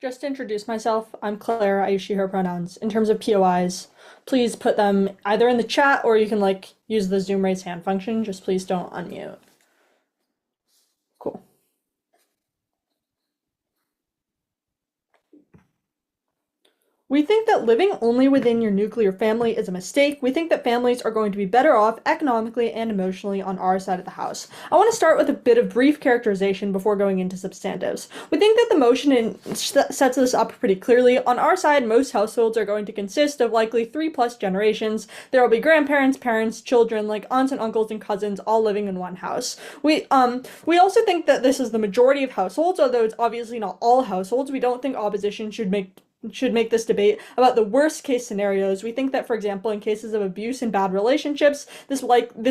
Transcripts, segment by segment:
Just to introduce myself, I'm Claire. I use she, her pronouns. In terms of POIs, please put them either in the chat or you can use the Zoom raise hand function. Just please don't unmute. Cool. We think that living only within your nuclear family is a mistake. We think that families are going to be better off economically and emotionally on our side of the house. I want to start with a bit of brief characterization before going into substantives. We think that the motion sets this up pretty clearly. On our side, most households are going to consist of likely 3+ generations. There will be grandparents, parents, children, like aunts and uncles and cousins, all living in one house. We also think that this is the majority of households, although it's obviously not all households. We don't think opposition should make this debate about the worst case scenarios. We think that, for example, in cases of abuse and bad relationships, this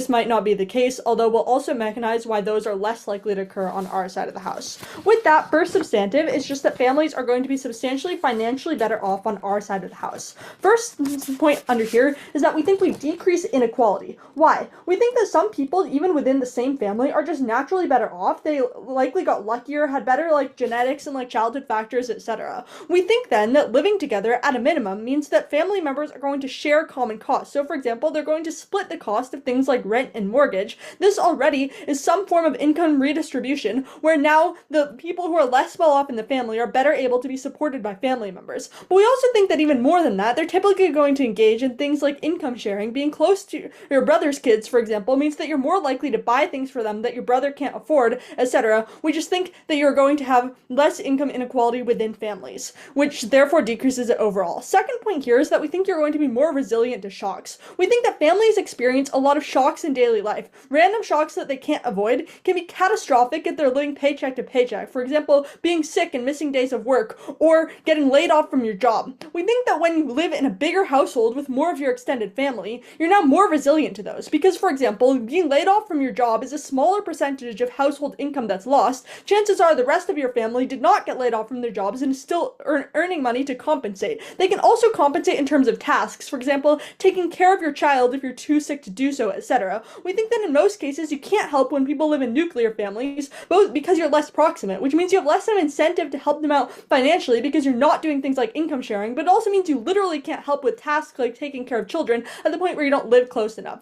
might not be the case, although we'll also mechanize why those are less likely to occur on our side of the house. With that, first substantive is just that families are going to be substantially financially better off on our side of the house. First point under here is that we think we decrease inequality. Why? We think that some people, even within the same family, are just naturally better off. They likely got luckier, had better genetics and childhood factors, etc. We think then that living together at a minimum means that family members are going to share common costs. So for example, they're going to split the cost of things like rent and mortgage. This already is some form of income redistribution, where now the people who are less well off in the family are better able to be supported by family members. But we also think that even more than that, they're typically going to engage in things like income sharing. Being close to your brother's kids, for example, means that you're more likely to buy things for them that your brother can't afford, etc. We just think that you're going to have less income inequality within families, which therefore decreases it overall. Second point here is that we think you're going to be more resilient to shocks. We think that families experience a lot of shocks in daily life. Random shocks that they can't avoid can be catastrophic if they're living paycheck to paycheck. For example, being sick and missing days of work, or getting laid off from your job. We think that when you live in a bigger household with more of your extended family, you're now more resilient to those. Because, for example, being laid off from your job is a smaller percentage of household income that's lost. Chances are the rest of your family did not get laid off from their jobs and is still earning money to compensate. They can also compensate in terms of tasks, for example, taking care of your child if you're too sick to do so, etc. We think that in most cases you can't help when people live in nuclear families, both because you're less proximate, which means you have less of an incentive to help them out financially because you're not doing things like income sharing, but it also means you literally can't help with tasks like taking care of children at the point where you don't live close enough.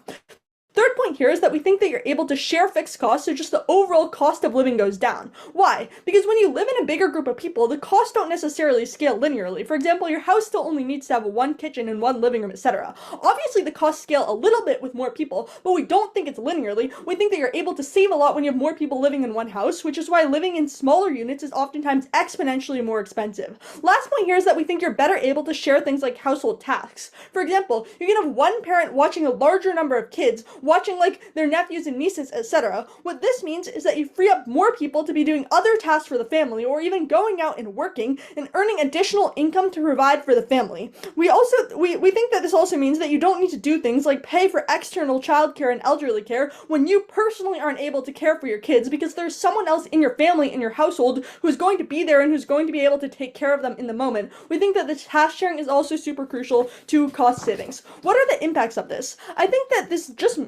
Third point here is that we think that you're able to share fixed costs, so just the overall cost of living goes down. Why? Because when you live in a bigger group of people, the costs don't necessarily scale linearly. For example, your house still only needs to have one kitchen and one living room, etc. Obviously, the costs scale a little bit with more people, but we don't think it's linearly. We think that you're able to save a lot when you have more people living in one house, which is why living in smaller units is oftentimes exponentially more expensive. Last point here is that we think you're better able to share things like household tasks. For example, you can have one parent watching a larger number of kids, watching their nephews and nieces, etc. What this means is that you free up more people to be doing other tasks for the family, or even going out and working and earning additional income to provide for the family. We think that this also means that you don't need to do things like pay for external childcare and elderly care when you personally aren't able to care for your kids, because there's someone else in your family, in your household, who's going to be there and who's going to be able to take care of them in the moment. We think that the task sharing is also super crucial to cost savings. What are the impacts of this? I think that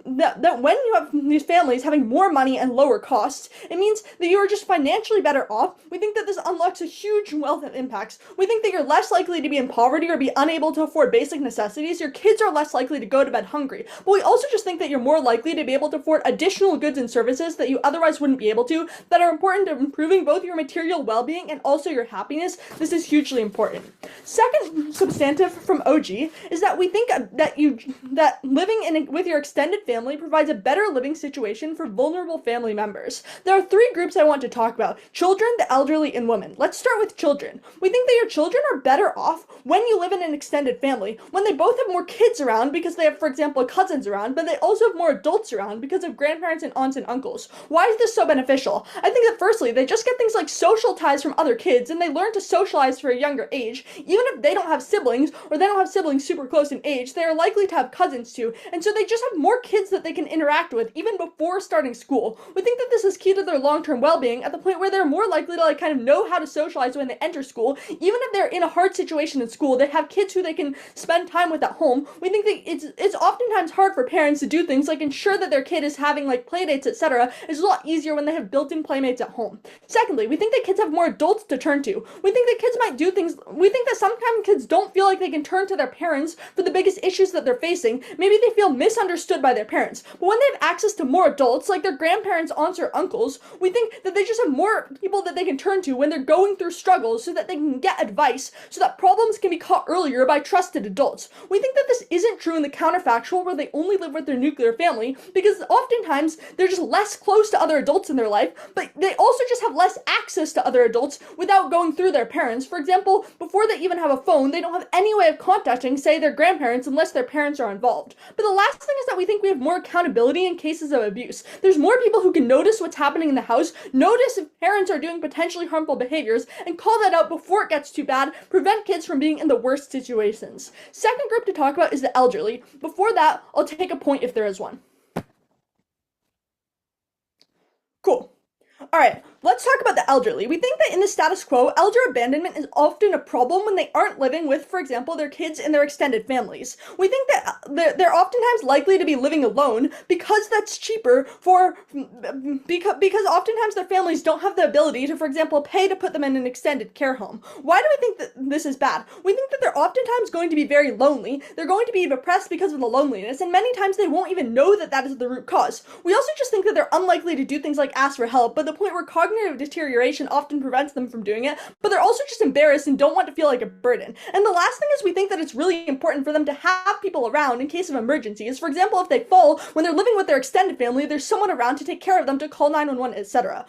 that when you have these families having more money and lower costs, it means that you are just financially better off. We think that this unlocks a huge wealth of impacts. We think that you're less likely to be in poverty or be unable to afford basic necessities. Your kids are less likely to go to bed hungry. But we also just think that you're more likely to be able to afford additional goods and services that you otherwise wouldn't be able to, that are important to improving both your material well-being and also your happiness. This is hugely important. Second substantive from OG is that we think that living with your extended family provides a better living situation for vulnerable family members. There are three groups I want to talk about: children, the elderly, and women. Let's start with children. We think that your children are better off when you live in an extended family, when they both have more kids around because they have, for example, cousins around, but they also have more adults around because of grandparents and aunts and uncles. Why is this so beneficial? I think that firstly, they just get things like social ties from other kids, and they learn to socialize for a younger age. Even if they don't have siblings, or they don't have siblings super close in age, they are likely to have cousins too, and so they just have more kids kids that they can interact with even before starting school. We think that this is key to their long-term well-being at the point where they're more likely to like kind of know how to socialize when they enter school. Even if they're in a hard situation in school, they have kids who they can spend time with at home. We think that it's oftentimes hard for parents to do things like ensure that their kid is having like playdates, etc. It's a lot easier when they have built-in playmates at home. Secondly, we think that kids have more adults to turn to. We think that kids might do things. We think that sometimes kids don't feel like they can turn to their parents for the biggest issues that they're facing. Maybe they feel misunderstood by their parents. But when they have access to more adults, like their grandparents, aunts, or uncles, we think that they just have more people that they can turn to when they're going through struggles so that they can get advice, so that problems can be caught earlier by trusted adults. We think that this isn't true in the counterfactual where they only live with their nuclear family, because oftentimes they're just less close to other adults in their life, but they also just have less access to other adults without going through their parents. For example, before they even have a phone, they don't have any way of contacting, say, their grandparents unless their parents are involved. But the last thing is that we think we have more accountability in cases of abuse. There's more people who can notice what's happening in the house, notice if parents are doing potentially harmful behaviors, and call that out before it gets too bad, prevent kids from being in the worst situations. Second group to talk about is the elderly. Before that, I'll take a point if there is one. Cool. All right, let's talk about the elderly. We think that in the status quo, elder abandonment is often a problem when they aren't living with, for example, their kids and their extended families. We think that they're oftentimes likely to be living alone because that's cheaper because oftentimes their families don't have the ability to, for example, pay to put them in an extended care home. Why do we think that this is bad? We think that they're oftentimes going to be very lonely. They're going to be depressed because of the loneliness, and many times they won't even know that that is the root cause. We also just think that they're unlikely to do things like ask for help, but the point where cognitive deterioration often prevents them from doing it, but they're also just embarrassed and don't want to feel like a burden. And the last thing is we think that it's really important for them to have people around in case of emergencies. For example, if they fall, when they're living with their extended family, there's someone around to take care of them, to call 911, etc.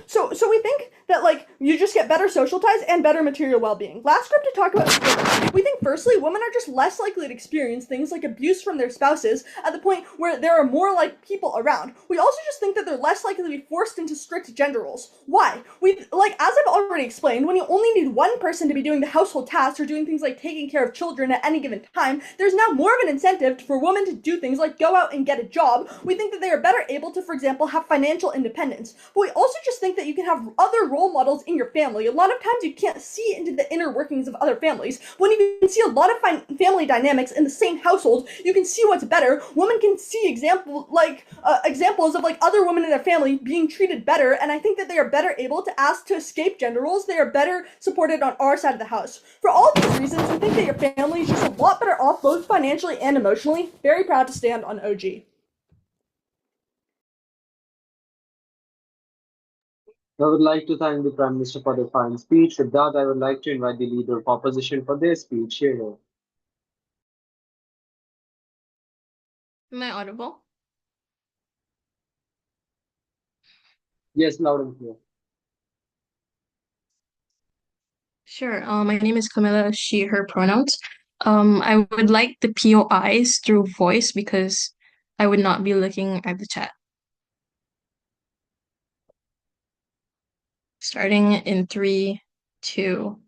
So we think that like you just get better social ties and better material well-being. Last group to talk about is women. We think firstly, women are just less likely to experience things like abuse from their spouses at the point where there are more like people around. We also just think that they're less likely to be forced into strict gender roles. Why? As I've already explained, when you only need one person to be doing the household tasks or doing things like taking care of children at any given time, there's now more of an incentive for women to do things like go out and get a job. We think that they are better able to, for example, have financial independence. But we also just think that you can have other role models in your family. A lot of times you can't see into the inner workings of other families. When you can see a lot of family dynamics in the same household, you can see what's better. Women can see examples of like other women in their family being treated better, and I think that they are better able to ask to escape gender roles. They are better supported on our side of the house. For all of these reasons, we think that your family is just a lot better off both financially and emotionally. Very proud to stand on OG. I would like to thank the Prime Minister for the fine speech. With that, I would like to invite the Leader of Opposition for their speech. Jehiel. Am I audible? Yes, loud and clear. Sure. My name is Camela, she, her pronouns. I would like the POIs through voice because I would not be looking at the chat. Starting in 3, 2,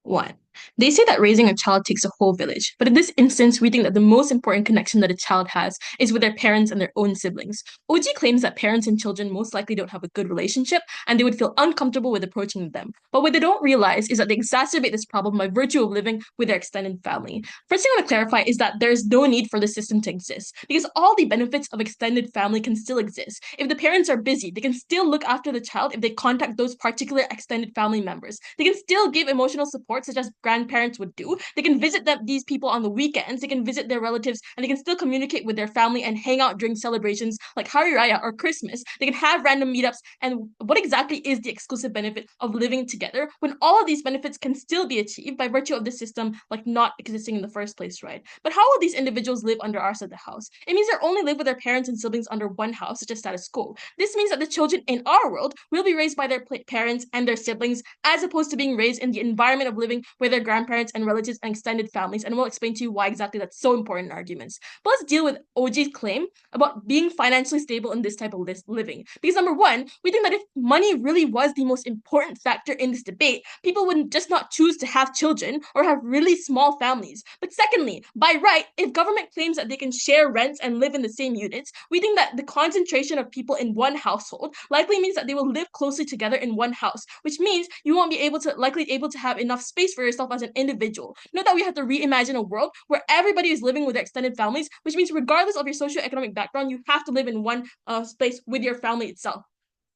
1. They say that raising a child takes a whole village, but in this instance, we think that the most important connection that a child has is with their parents and their own siblings. OG claims that parents and children most likely don't have a good relationship and they would feel uncomfortable with approaching them. But what they don't realize is that they exacerbate this problem by virtue of living with their extended family. First thing I want to clarify is that there is no need for this system to exist because all the benefits of extended family can still exist. If the parents are busy, they can still look after the child if they contact those particular extended family members. They can still give emotional support such as grandparents would do. They can visit these people on the weekends. They can visit their relatives and they can still communicate with their family and hang out during celebrations like Hari Raya or Christmas. They can have random meetups. And what exactly is the exclusive benefit of living together when all of these benefits can still be achieved by virtue of this system like not existing in the first place, right? But how will these individuals live under our side of the house? It means they only live with their parents and siblings under one house, such as status quo. This means that the children in our world will be raised by their parents and their siblings as opposed to being raised in the environment of living where their grandparents and relatives and extended families, and we'll explain to you why exactly that's so important in arguments. But let's deal with OG's claim about being financially stable in this type of living. Because number one, we think that if money really was the most important factor in this debate, people would just not choose to have children or have really small families. But secondly, by right, if government claims that they can share rents and live in the same units, we think that the concentration of people in one household likely means that they will live closely together in one house, which means you won't be likely able to have enough space for yourself as an individual. Note that we have to reimagine a world where everybody is living with their extended families, which means regardless of your socioeconomic background, you have to live in one space with your family itself.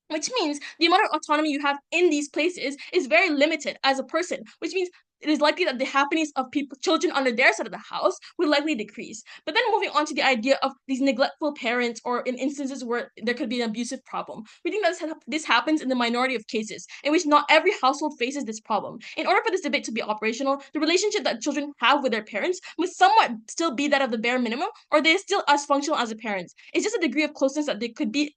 Which means the amount of autonomy you have in these places is very limited as a person, which means it is likely that the happiness of children under their side of the house will likely decrease. But then moving on to the idea of these neglectful parents or in instances where there could be an abusive problem, we think that this happens in the minority of cases in which not every household faces this problem. In order for this debate to be operational, the relationship that children have with their parents must somewhat still be that of the bare minimum, or they're still as functional as the parents. It's just a degree of closeness that they could be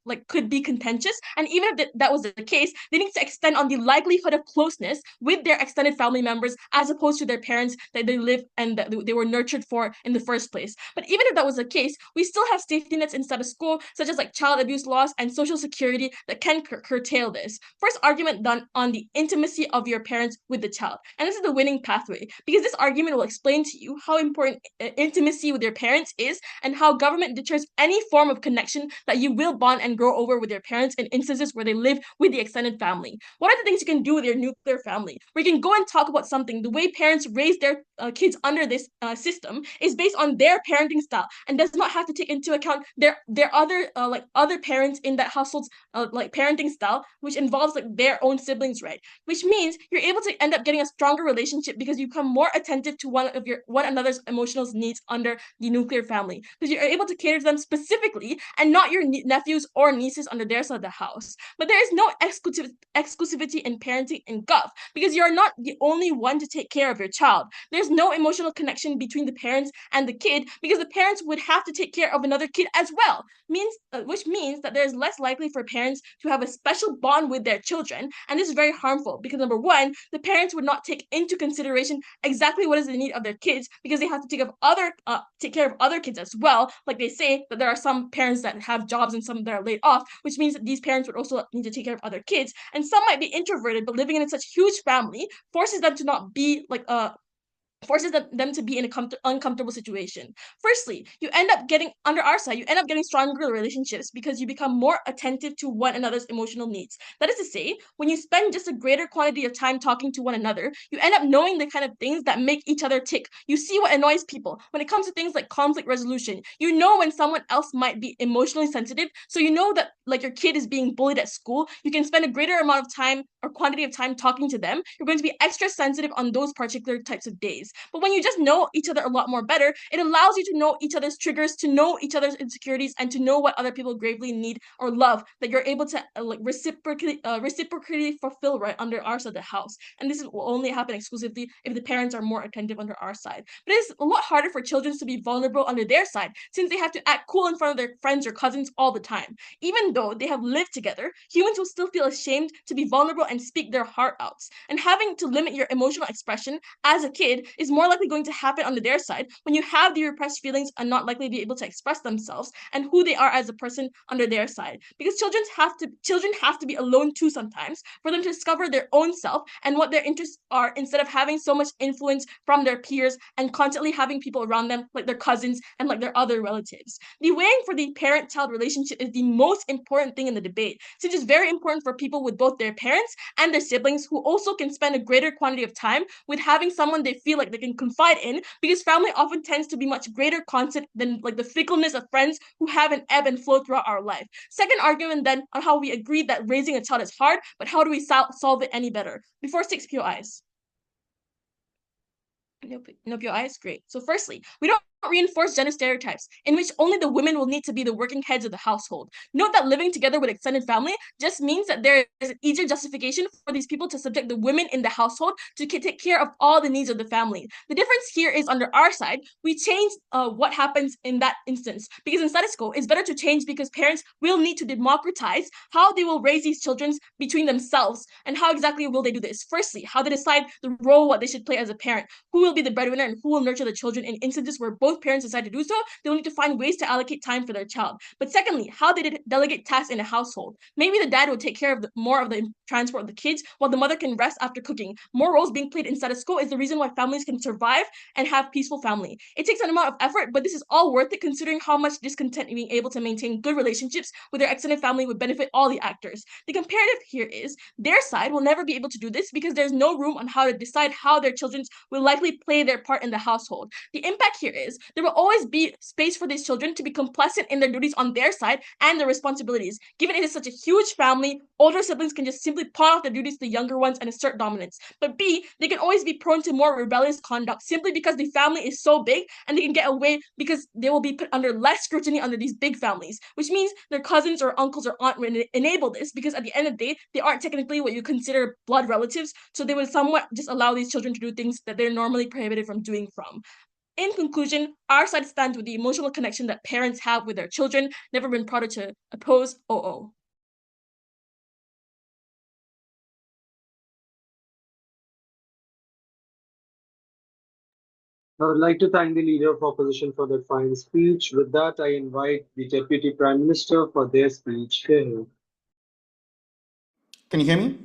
contentious, and even if that was the case, they need to extend on the likelihood of closeness with their extended family members as opposed to their parents that they live and that they were nurtured for in the first place. But even if that was the case, we still have safety nets in status quo, such as like child abuse laws and social security that can curtail this. First argument done on the intimacy of your parents with the child. And this is the winning pathway, because this argument will explain to you how important intimacy with your parents is and how government deters any form of connection that you will bond and grow over with your parents in instances where they live with the extended family. What are the things you can do with your nuclear family? Where you can go and talk about something. The way parents raise their kids under this system is based on their parenting style and does not have to take into account their other parents in that household's parenting style, which involves like their own siblings, right? Which means you're able to end up getting a stronger relationship because you become more attentive to one another's emotional needs under the nuclear family, because you're able to cater to them specifically and not your nephews or nieces under their side of the house. But there is no exclusivity in parenting in Gov, because you're not the only one to take care of your child. There's no emotional connection between the parents and the kid, because the parents would have to take care of another kid as well. Which means that there's less likely for parents to have a special bond with their children, and this is very harmful because number one, the parents would not take into consideration exactly what is the need of their kids, because they have to take care of other kids as well. Like they say that there are some parents that have jobs and some that are laid off, which means that these parents would also need to take care of other kids, and some might be introverted, but living in such huge family forces them to not be forces them to be in an uncomfortable situation. Firstly, you end up getting under our side, you end up getting stronger relationships because you become more attentive to one another's emotional needs. That is to say, when you spend just a greater quantity of time talking to one another, you end up knowing the kind of things that make each other tick. You see what annoys people. When it comes to things like conflict resolution, you know when someone else might be emotionally sensitive, so you know that like your kid is being bullied at school, you can spend a greater amount of time or quantity of time talking to them. You're going to be extra sensitive on those particular types of days. But when you just know each other a lot more better, it allows you to know each other's triggers, to know each other's insecurities, and to know what other people gravely need or love, that you're able to reciprocally fulfill right under our side of the house. And this will only happen exclusively if the parents are more attentive under our side. But it's a lot harder for children to be vulnerable under their side, since they have to act cool in front of their friends or cousins all the time. Even though they have lived together, humans will still feel ashamed to be vulnerable and speak their heart out. And having to limit your emotional expression as a kid is more likely going to happen on their side when you have the repressed feelings and not likely be able to express themselves and who they are as a person under their side. Because children have to be alone too sometimes for them to discover their own self and what their interests are, instead of having so much influence from their peers and constantly having people around them like their cousins and like their other relatives. The weighing for the parent-child relationship is the most important thing in the debate, since it's very important for people with both their parents and their siblings, who also can spend a greater quantity of time with having someone they feel like they can confide in, because family often tends to be much greater concept than like the fickleness of friends who have an ebb and flow throughout our life. Second argument then on how we agreed that raising a child is hard, but how do we solve it any better? Before 6 POIs. Nope, your eyes. Great. So firstly, we don't reinforce gender stereotypes, in which only the women will need to be the working heads of the household. Note that living together with extended family just means that there is an easier justification for these people to subject the women in the household to take care of all the needs of the family. The difference here is under our side, we change what happens in that instance. Because in status quo, it's better to change because parents will need to democratize how they will raise these children between themselves. And how exactly will they do this? Firstly, how they decide the role, what they should play as a parent, who will be the breadwinner, and who will nurture the children in instances where both parents decide to do so. They will need to find ways to allocate time for their child. But secondly, how they delegate tasks in a household. Maybe the dad will take care of more of the transport of the kids while the mother can rest after cooking. More roles being played in status quo is the reason why families can survive and have peaceful family. It takes an amount of effort, but this is all worth it considering how much discontent being able to maintain good relationships with their extended family would benefit all the actors. The comparative here is their side will never be able to do this because there's no room on how to decide how their children will likely play their part in the household. The impact here is there will always be space for these children to be complacent in their duties on their side and their responsibilities. Given it is such a huge family, older siblings can just simply pawn off their duties to the younger ones and assert dominance. But B, they can always be prone to more rebellious conduct simply because the family is so big and they can get away because they will be put under less scrutiny under these big families, which means their cousins or uncles or aunt will enable this because at the end of the day, they aren't technically what you consider blood relatives, so they would somewhat just allow these children to do things that they're normally prohibited from doing from. In conclusion, our side stands with the emotional connection that parents have with their children, never been prouder to oppose OO. I would like to thank the leader of opposition for that fine speech. With that, I invite the Deputy Prime Minister for their speech. Jehiel. Can you hear me?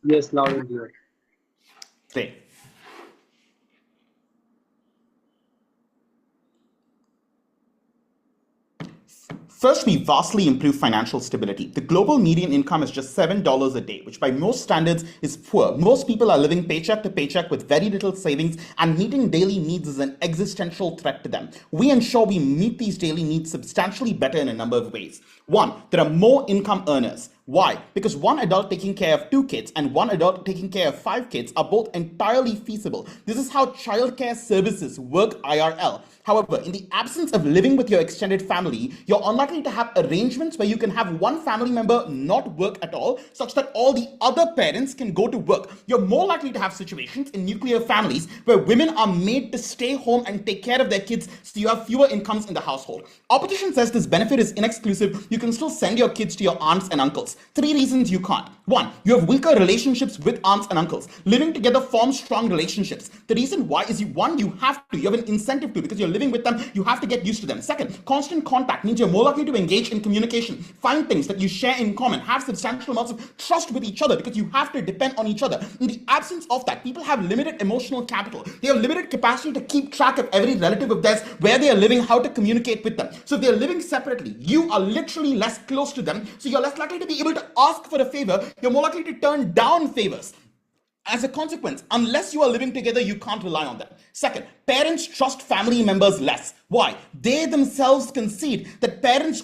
Yes, loud and clear. Great. First, we vastly improve financial stability. The global median income is just $7 a day, which by most standards is poor. Most people are living paycheck to paycheck with very little savings, and meeting daily needs is an existential threat to them. We ensure we meet these daily needs substantially better in a number of ways. One, there are more income earners. Why? Because one adult taking care of 2 kids and one adult taking care of 5 kids are both entirely feasible. This is how childcare services work IRL. However, in the absence of living with your extended family, you're unlikely to have arrangements where you can have one family member not work at all, such that all the other parents can go to work. You're more likely to have situations in nuclear families where women are made to stay home and take care of their kids, so you have fewer incomes in the household. Opposition says this benefit is inexclusive. You can still send your kids to your aunts and uncles. 3 reasons you can't. 1, you have weaker relationships with aunts and uncles. Living together forms strong relationships. The reason why is you have an incentive to, because you're living with them, you have to get used to them. Second, constant contact means you're more likely to engage in communication, find things that you share in common, have substantial amounts of trust with each other because you have to depend on each other. In the absence of that, people have limited emotional capital. They have limited capacity to keep track of every relative of theirs, where they are living, how to communicate with them. So if they're living separately, you are literally less close to them, so you're less likely to be able to ask for a favor. You're more likely to turn down favors. As a consequence, unless you are living together, you can't rely on them. Second, parents trust family members less. Why? They themselves concede that parents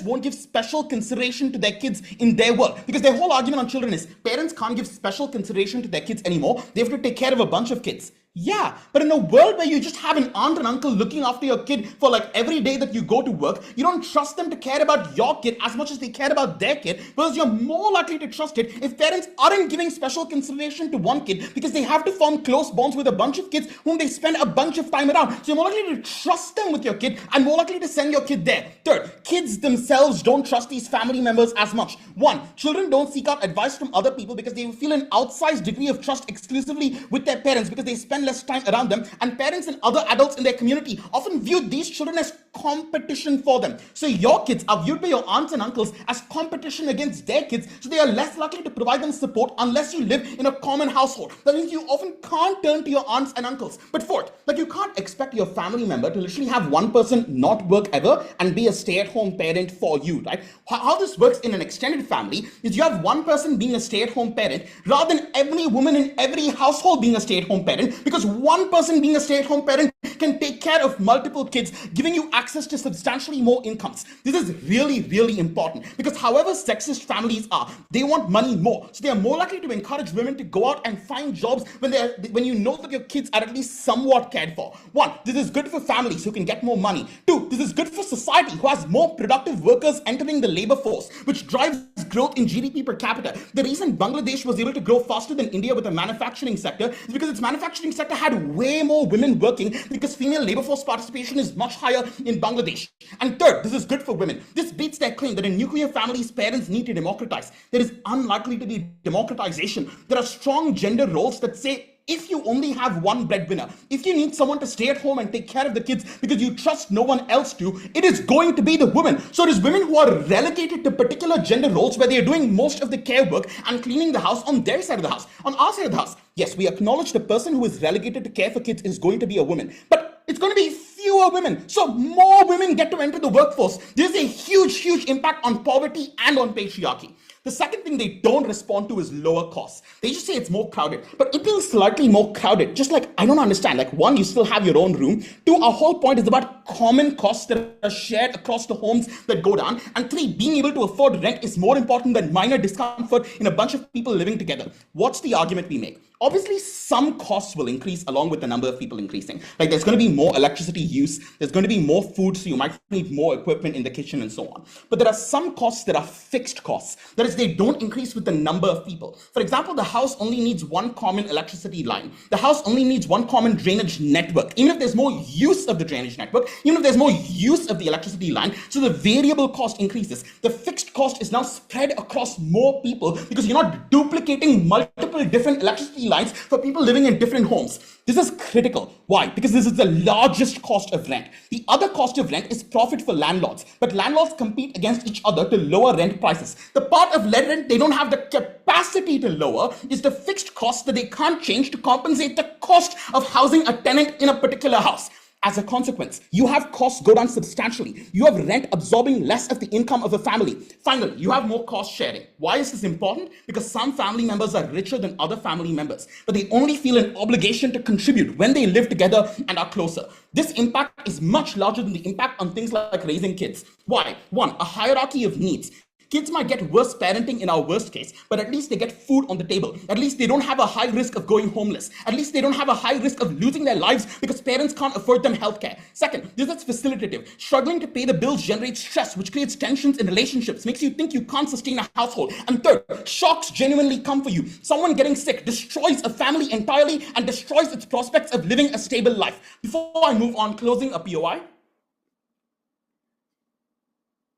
won't give special consideration to their kids in their work, because their whole argument on children is parents can't give special consideration to their kids anymore. They have to take care of a bunch of kids. Yeah, but in a world where you just have an aunt and uncle looking after your kid for like every day that you go to work, you don't trust them to care about your kid as much as they care about their kid, because you're more likely to trust it if parents aren't giving special consideration to one kid because they have to form close bonds with a bunch of kids whom they spend a bunch of time around. So you're more likely to trust them with your kid and more likely to send your kid there. Third, kids themselves don't trust these family members as much. 1, children don't seek out advice from other people because they feel an outsized degree of trust exclusively with their parents because they spend less time around them, and parents and other adults in their community often view these children as competition for them. So your kids are viewed by your aunts and uncles as competition against their kids, so they are less likely to provide them support unless you live in a common household. That means you often can't turn to your aunts and uncles. But fourth, you can't expect your family member to literally have one person not work ever and be a stay-at-home parent for you, right? How this works in an extended family is you have one person being a stay-at-home parent rather than every woman in every household being a stay-at-home parent, because one person being a stay-at-home parent can take care of multiple kids, giving you access to substantially more incomes. This is really, really important because however sexist families are, they want money more. So they are more likely to encourage women to go out and find jobs when you know that your kids are at least somewhat cared for. One, this is good for families who can get more money. Two, this is good for society who has more productive workers entering the labor force, which drives growth in GDP per capita. The reason Bangladesh was able to grow faster than India with the manufacturing sector is because its manufacturing sector had way more women working because female labor force participation is much higher in Bangladesh. And third, this is good for women. This beats their claim that in nuclear families, parents need to democratize. There is unlikely to be democratization. There are strong gender roles that say if you only have one breadwinner, if you need someone to stay at home and take care of the kids because you trust no one else to, it is going to be the woman. So it is women who are relegated to particular gender roles where they are doing most of the care work and cleaning the house on their side of the house. On our side of the house, yes, we acknowledge the person who is relegated to care for kids is going to be a woman, but it's going to be fewer women. So more women get to enter the workforce. There's a huge, huge impact on poverty and on patriarchy. The second thing they don't respond to is lower costs. They just say it's more crowded, but it being slightly more crowded, just like, I don't understand. Like, one, you still have your own room. Two, our whole point is about common costs that are shared across the homes that go down. And three, being able to afford rent is more important than minor discomfort in a bunch of people living together. What's the argument we make? Obviously, some costs will increase along with the number of people increasing. Like, there's going to be more electricity use, there's going to be more food, so you might need more equipment in the kitchen and so on. But there are some costs that are fixed costs. That is, they don't increase with the number of people. For example, the house only needs one common electricity line. The house only needs one common drainage network. Even if there's more use of the drainage network, even if there's more use of the electricity line, so the variable cost increases. The fixed cost is now spread across more people because you're not duplicating multiple different electricity lines for people living in different homes. This is critical. Why? Because this is the largest cost of rent. The other cost of rent is profit for landlords, but landlords compete against each other to lower rent prices. The part of lead rent they don't have the capacity to lower is the fixed cost that they can't change to compensate the cost of housing a tenant in a particular house. As a consequence, you have costs go down substantially. You have rent absorbing less of the income of a family. Finally, you have more cost sharing. Why is this important? Because some family members are richer than other family members, but they only feel an obligation to contribute when they live together and are closer. This impact is much larger than the impact on things like raising kids. Why? One, a hierarchy of needs. Kids might get worse parenting in our worst case, but at least they get food on the table. At least they don't have a high risk of going homeless. At least they don't have a high risk of losing their lives because parents can't afford them healthcare. Second, this is facilitative. Struggling to pay the bills generates stress, which creates tensions in relationships, makes you think you can't sustain a household. And third, shocks genuinely come for you. Someone getting sick destroys a family entirely and destroys its prospects of living a stable life. Before I move on, closing a POI.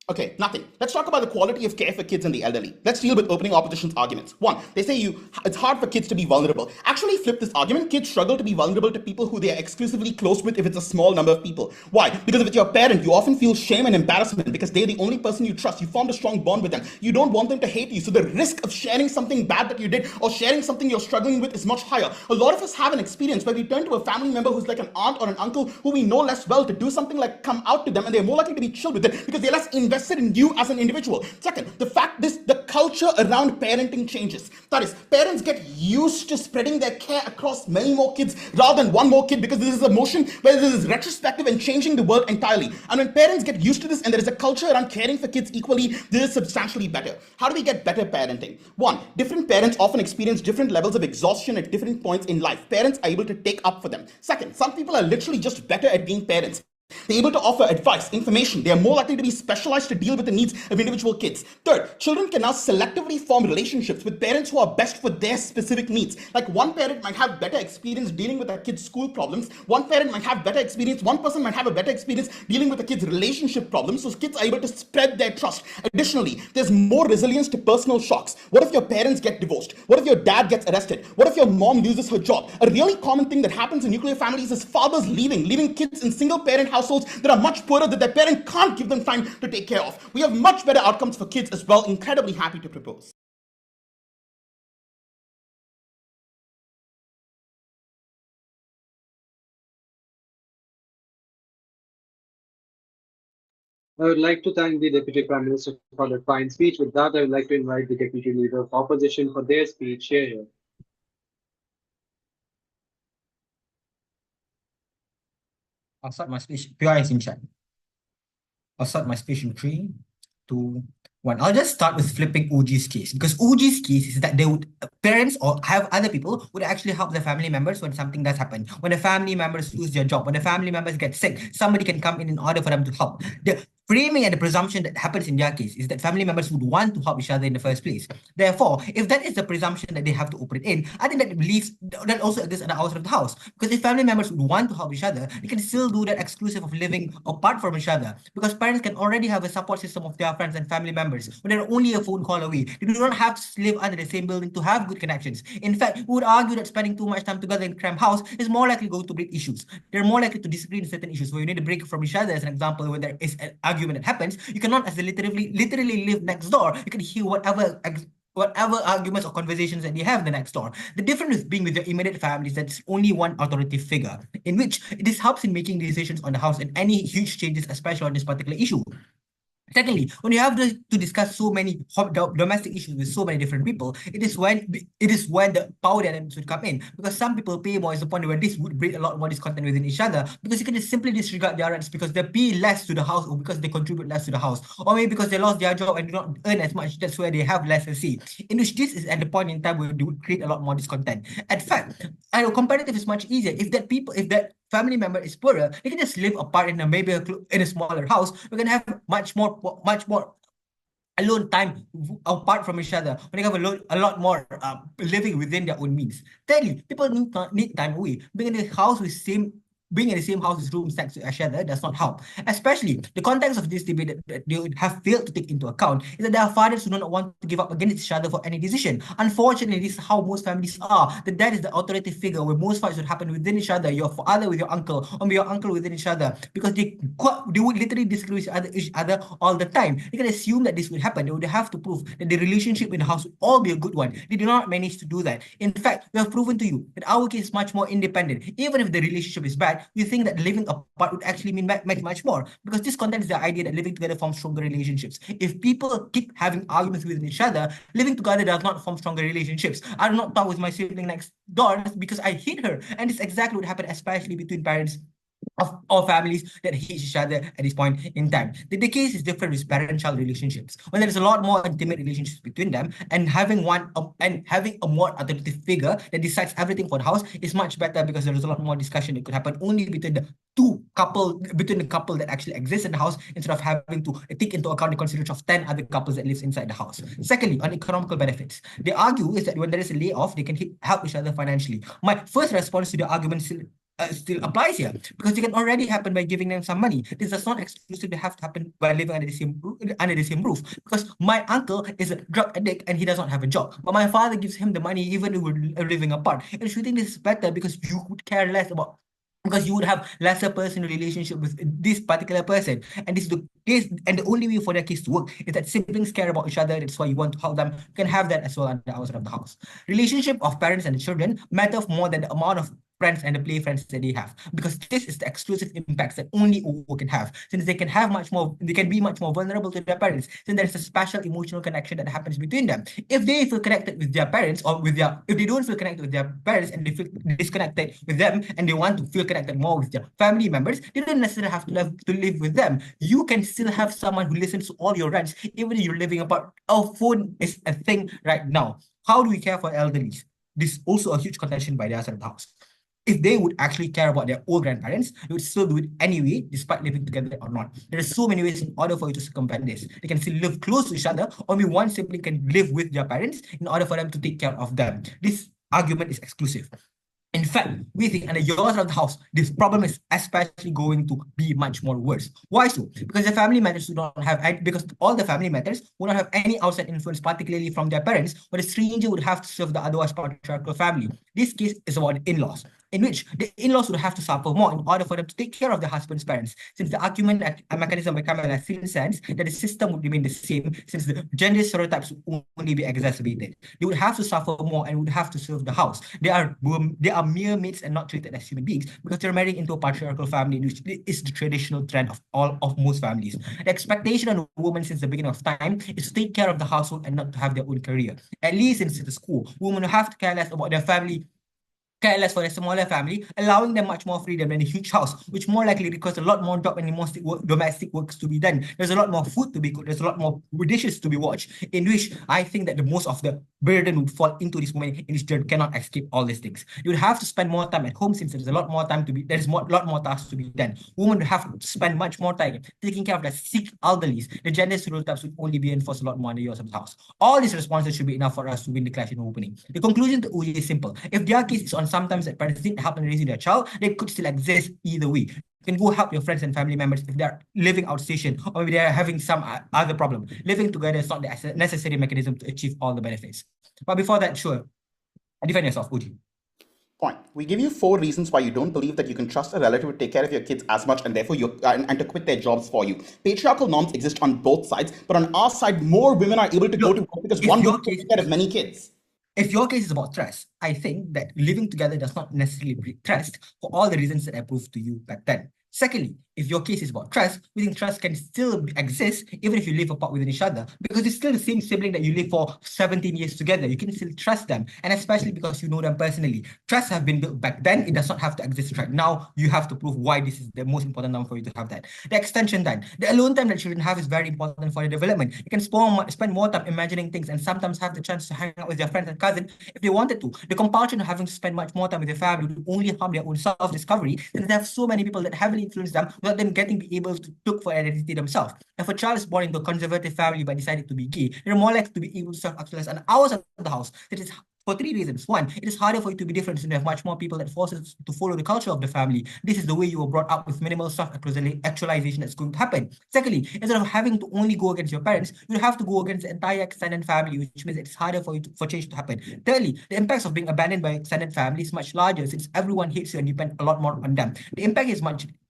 Okay, nothing. Let's talk about the quality of care for kids and the elderly. Let's deal with opening opposition's arguments. One, they say it's hard for kids to be vulnerable. Actually, flip this argument. Kids struggle to be vulnerable to people who they are exclusively close with if it's a small number of people. Why? Because if it's your parent, you often feel shame and embarrassment because they're the only person you trust. You formed a strong bond with them. You don't want them to hate you. So the risk of sharing something bad that you did or sharing something you're struggling with is much higher. A lot of us have an experience where we turn to a family member who's like an aunt or an uncle who we know less well to do something like come out to them, and they're more likely to be chill with it because they're less invested in you as an individual. Second, the culture around parenting changes. That is, parents get used to spreading their care across many more kids rather than one more kid because this is a motion where this is retrospective and changing the world entirely. And when parents get used to this and there is a culture around caring for kids equally, this is substantially better. How do we get better parenting? One, different parents often experience different levels of exhaustion at different points in life. Parents are able to take up for them. Second, some people are literally just better at being parents. They're able to offer advice, information. They are more likely to be specialized to deal with the needs of individual kids. Third, children can now selectively form relationships with parents who are best for their specific needs. Like one parent might have better experience dealing with their kid's school problems. One parent might have better experience. One person might have a better experience dealing with the kid's relationship problems. So kids are able to spread their trust. Additionally, there's more resilience to personal shocks. What if your parents get divorced? What if your dad gets arrested? What if your mom loses her job? A really common thing that happens in nuclear families is fathers leaving kids in single parent households that are much poorer that their parent can't give them time to take care of. We have much better outcomes for kids as well. Incredibly happy to propose. I would like to thank the Deputy Prime Minister for that fine speech. With that, I would like to invite the Deputy Leader of Opposition for their speech, Jehiel. I'll start my speech. PR is in chat. I'll start my speech in 3, 2, 1. I'll just start with flipping OG's case, because OG's case is that they would parents or have other people would actually help their family members when something does happen. When the family members lose their job, when the family members get sick, somebody can come in order for them to help. The framing and the presumption that happens in their case is that family members would want to help each other in the first place. Therefore, if that is the presumption that they have to operate in, I think that also exists at the outside of the house. Because if family members would want to help each other, they can still do that exclusive of living apart from each other. Because parents can already have a support system of their friends and family members when they're only a phone call away. They do not have to live under the same building to have good connections. In fact, we would argue that spending too much time together in a cramped house is more likely going to breed issues. They're more likely to disagree in certain issues where you need to break from each other. As an example, when there is an argument that happens, you cannot, as they literally live next door, you can hear whatever arguments or conversations that you have the next door. The difference with being with your immediate family is that it's only one authoritative figure, in which this helps in making decisions on the house and any huge changes, especially on this particular issue. Secondly, when you have to discuss so many domestic issues with so many different people, it is when the power dynamics would come in. Because some people pay more, is the point where this would breed a lot more discontent within each other, because you can just simply disregard their rents because they pay less to the house, or because they contribute less to the house, or maybe because they lost their job and do not earn as much. That's where they have less to see. In which this is at the point in time where they would create a lot more discontent. In fact, I know comparative is much easier. If that family member is poorer, they can just live apart in a smaller house. We can have much more alone time apart from each other. When they have a lot more living within their own means. Thirdly, people need time away. Being in the same house with rooms next to each other does not help. Especially, the context of this debate that they would have failed to take into account is that there are fathers who do not want to give up against each other for any decision. Unfortunately, this is how most families are. That is the authoritative figure where most fights would happen within each other, your father with your uncle, or your uncle within each other, because they would literally disagree with each other all the time. They can assume that this would happen. They would have to prove that the relationship in the house would all be a good one. They do not manage to do that. In fact, we have proven to you that our case is much more independent. Even if the relationship is bad, we think that living apart would actually mean much more, because this contains the idea that living together forms stronger relationships. If people keep having arguments with each other, living together does not form stronger relationships. I do not talk with my sibling next door because I hate her, and it's exactly what happened, especially between parents of families that hate each other at this point in time. The case is different with parent-child relationships, when there is a lot more intimate relationships between them, and having a more authoritative figure that decides everything for the house is much better, because there is a lot more discussion that could happen only between the couple that actually exists in the house, instead of having to take into account the consideration of 10 other couples that lives inside the house. Secondly, on economical benefits, they argue is that when there is a layoff, they can help each other financially. My first response to the argument still applies here, because it can already happen by giving them some money. This does not exclusively have to happen by living under the same roof, because my uncle is a drug addict and he does not have a job, but my father gives him the money even if we're living apart. And you think this is better because you would care less about, because you would have lesser personal relationship with this particular person. And this is the case, and the only way for their case to work is that siblings care about each other. That's why you want to help them. You can have that as well on the outside of the house. Relationship of parents and children matter more than the amount of friends and the play friends that they have, because this is the exclusive impacts that only OO can have, since they can be much more vulnerable to their parents, since there's a special emotional connection that happens between them. If they feel connected with their parents, if they don't feel connected with their parents and they feel disconnected with them, and they want to feel connected more with their family members, they don't necessarily have to live with them. You can still have someone who listens to all your rants, even if you're living apart. Our phone is a thing right now. How do we care for elderly? This is also a huge contention by the outside of the house. If they would actually care about their old grandparents, they would still do it anyway, despite living together or not. There are so many ways in order for you to circumvent this. They can still live close to each other, or maybe one sibling can live with their parents in order for them to take care of them. This argument is exclusive. In fact, we think under your side of the house, this problem is especially going to be much more worse. Why so? Because the family matters do not have, because all the family matters will not have any outside influence, particularly from their parents, but a stranger would have to serve the otherwise patriarchal family. This case is about in-laws, in which the in-laws would have to suffer more in order for them to take care of their husband's parents, since the argument mechanism by Camela still stands that the system would remain the same, since the gender stereotypes would only be exacerbated. They would have to suffer more and would have to serve the house. They are mere mates and not treated as human beings, because they're marrying into a patriarchal family, which is the traditional trend of most families. The expectation on a woman since the beginning of time is to take care of the household and not to have their own career. At least in the school, women have to care less about their family care less for a smaller family, allowing them much more freedom than a huge house, which more likely requires a lot more job and domestic works to be done. There's a lot more food to be cooked. There's a lot more dishes to be washed, in which I think that the most of the burden would fall into this woman in this job cannot escape all these things. You would have to spend more time at home since there's a lot more time to be, there's a lot more tasks to be done. Women would have to spend much more time taking care of the sick elderlies. The gender stereotypes would only be enforced a lot more in the years of the house. All these responses should be enough for us to win the clash in opening. The conclusion to Uji is simple. If their case is on sometimes that parents didn't help in raising their child, they could still exist either way. You can go help your friends and family members if they're living outstation or if they're having some other problem. Living together is not the necessary mechanism to achieve all the benefits. But before that, sure, defend yourself, Uji. Point. We give you 4 reasons why you don't believe that you can trust a relative to take care of your kids as much and therefore and to quit their jobs for you. Patriarchal norms exist on both sides, but on our side, more women are able to go to work because one woman takes care of many kids. If your case is about trust, I think that living together does not necessarily breed trust for all the reasons that I proved to you back then. Secondly, if your case is about trust, we think trust can still exist even if you live apart within each other because it's still the same sibling that you live for 17 years together. You can still trust them, and especially because you know them personally. Trust have been built back then. It does not have to exist right now. You have to prove why this is the most important time for you to have that. The extension time, the alone time that children have is very important for their development. You can spend more time imagining things and sometimes have the chance to hang out with their friends and cousins if they wanted to. The compulsion of having to spend much more time with their family would only harm their own self-discovery, and they have so many people that heavily influence them without them getting be able to look for identity themselves. If a child is born into a conservative family but decided to be gay, they're more likely to be able to self-actualize on hours of the house. That is for 3 reasons. One, it is harder for you to be different since you have much more people that forces to follow the culture of the family. This is the way you were brought up with minimal self-actualization that's going to happen. Secondly, instead of having to only go against your parents, you have to go against the entire extended family, which means it's harder for you for change to happen. Thirdly, the impacts of being abandoned by extended family is much larger since everyone hates you and you depend a lot more on them. The impact is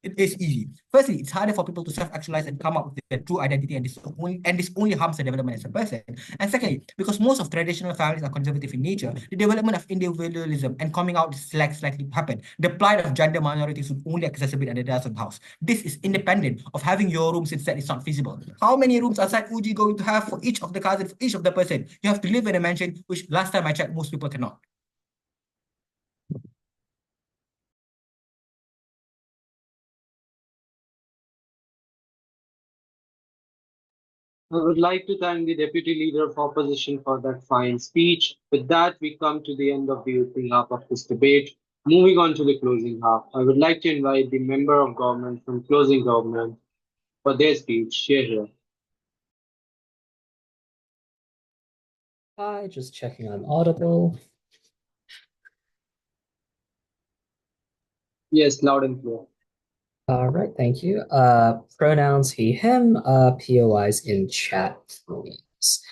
it is easy. Firstly, it's harder for people to self-actualize and come up with their true identity, and this only harms their development as a person. And secondly, because most of traditional families are conservative in nature, the development of individualism and coming out is less likely to happen. The plight of gender minorities would only exacerbate under the of the house. This is independent of having your rooms instead. It's not feasible. How many rooms outside Uji going to have for each of the cousins, for each of the person? You have to live in a mansion, which last time I checked, most people cannot. I would like to thank the Deputy Leader of Opposition for that fine speech. With that, we come to the end of the opening half of this debate. Moving on to the closing half, I would like to invite the Member of Government from Closing Government for their speech. Jehiel. Hi, just checking I'm audible. Yes, loud and clear. All right, thank you. Pronouns he, him, POIs in chat, please.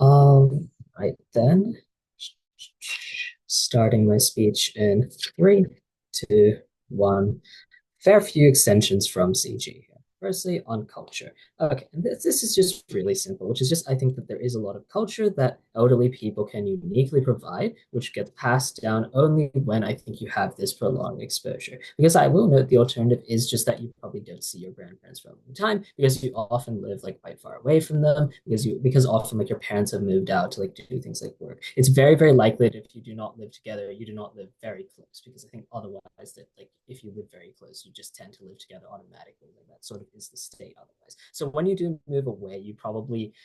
Right then, starting my speech in 3, 2, 1. Fair few extensions from CG here. Firstly, on culture. Okay, and this is just really simple, which is just I think that there is a lot of culture that elderly people can uniquely provide, which gets passed down only when I think you have this prolonged exposure. Because I will note the alternative is just that you probably don't see your grandparents for a long time because you often live like quite far away from them because often like your parents have moved out to like do things like work. It's very, very likely that if you do not live together, you do not live very close because I think otherwise that like if you live very close, you just tend to live together automatically. Like that sort of is the state otherwise. So when you do move away,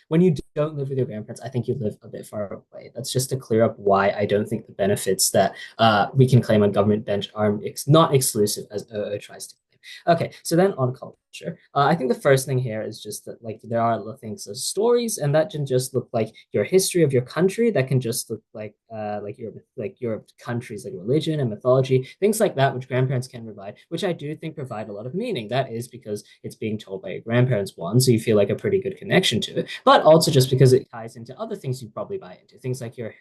when you don't live with your grandparents, I think you live a bit far away. That's just to clear up why I don't think the benefits that we can claim on government bench are not exclusive as OO tries to claim. Okay, so then on culture, I think the first thing here is just that like there are things of stories, and that can just look like your history of your country. That can just look like your country's like religion and mythology, things like that, which grandparents can provide, which I do think provide a lot of meaning. That is because it's being told by your grandparents, one, so you feel like a pretty good connection to it, but also just because it ties into other things you probably buy into, things like your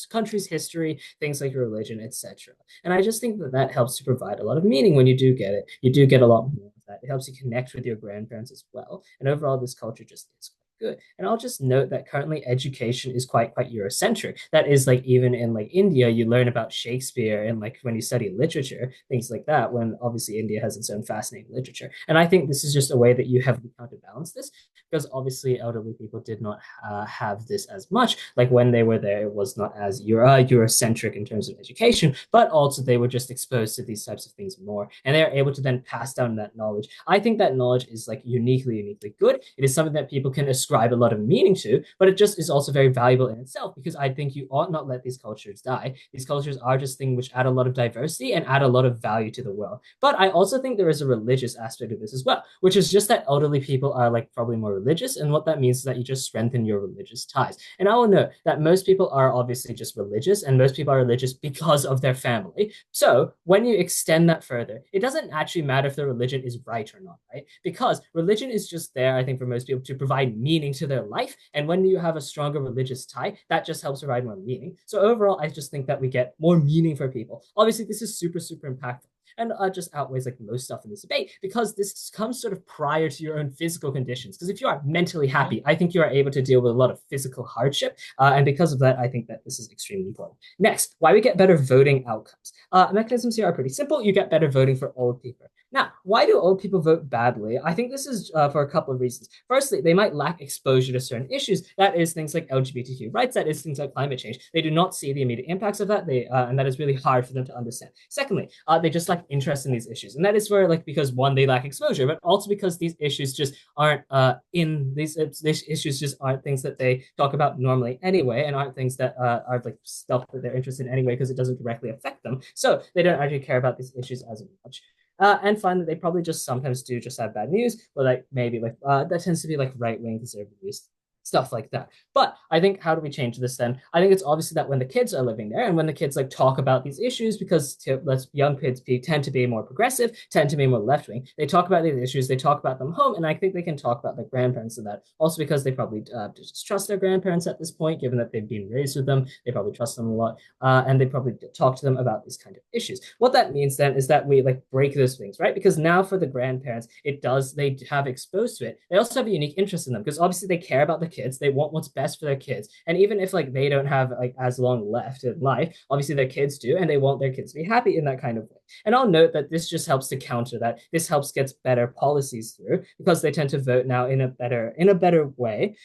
country's history, things like your religion, etc. And I just think that that helps to provide a lot of meaning when you do get it. You do get a lot more of that. It helps you connect with your grandparents as well. And overall, this culture just is quite good. And I'll just note that currently education is quite Eurocentric. That is like even in like India, you learn about Shakespeare and like when you study literature, things like that, when obviously India has its own fascinating literature. And I think this is just a way that you have counterbalance this. because obviously elderly people did not have this as much. Like when they were there, it was not as Eurocentric in terms of education, but also they were just exposed to these types of things more, and they are able to then pass down that knowledge. I think that knowledge is like uniquely good. It is something that people can ascribe a lot of meaning to, but it just is also very valuable in itself, because I think you ought not let these cultures die. These cultures are just things which add a lot of diversity and add a lot of value to the world. But I also think there is a religious aspect of this as well, which is just that elderly people are like probably more religious, and what that means is that you just strengthen your religious ties. And I will note that most people are obviously just religious, and most people are religious because of their family. So when you extend that further, it doesn't actually matter if the religion is right or not, right? Because religion is just there, I think, for most people to provide meaning to their life. And when you have a stronger religious tie, that just helps provide more meaning. So overall, I just think that we get more meaning for people. Obviously, this is super, super impactful, and just outweighs like most stuff in this debate, because this comes sort of prior to your own physical conditions. Because if you are mentally happy, I think you are able to deal with a lot of physical hardship, and because of that, I think that this is extremely important. Next, why we get better voting outcomes. Mechanisms here are pretty simple. You get better voting for old people. Now, why do old people vote badly? I think this is for a couple of reasons. Firstly, they might lack exposure to certain issues. That is things like LGBTQ rights. That is things like climate change. They do not see the immediate impacts of that. And that is really hard for them to understand. Secondly, they just lack interest in these issues, and that is where, like, because one, they lack exposure, but also because these issues just aren't these issues just aren't things that they talk about normally anyway, and aren't things that are like stuff that they're interested in anyway, because it doesn't directly affect them. So they don't actually care about these issues as much. And find that they probably just sometimes do just have bad news, or like maybe like that tends to be like right-wing conservative news, stuff like that. But I think, how do we change this then? I think it's obviously that when the kids are living there, and when the kids like talk about these issues, because young kids tend to be more progressive, tend to be more left-wing, they talk about these issues, they talk about them home, and I think they can talk about their grandparents and that. Also because they probably just trust their grandparents at this point, given that they've been raised with them, they probably trust them a lot, and they probably talk to them about these kind of issues. What that means then is that we like break those things, right? Because now for the grandparents, they have exposed to it. They also have a unique interest in them, because obviously they care about the kids, they want what's best for their kids, and even if like they don't have like as long left in life, obviously their kids do, and they want their kids to be happy in that kind of way. And I'll note that this just helps to counter that. This helps get better policies through, because they tend to vote now in a better way.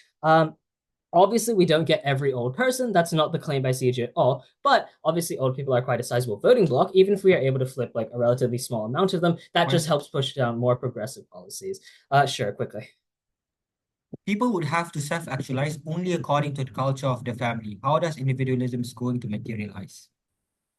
Obviously, we don't get every old person. That's not the claim by CG at all. But obviously, old people are quite a sizable voting bloc. Even if we are able to flip like a relatively small amount of them, that just helps push down more progressive policies. Sure, quickly. People would have to self-actualize only according to the culture of their family. How does individualism going to materialize?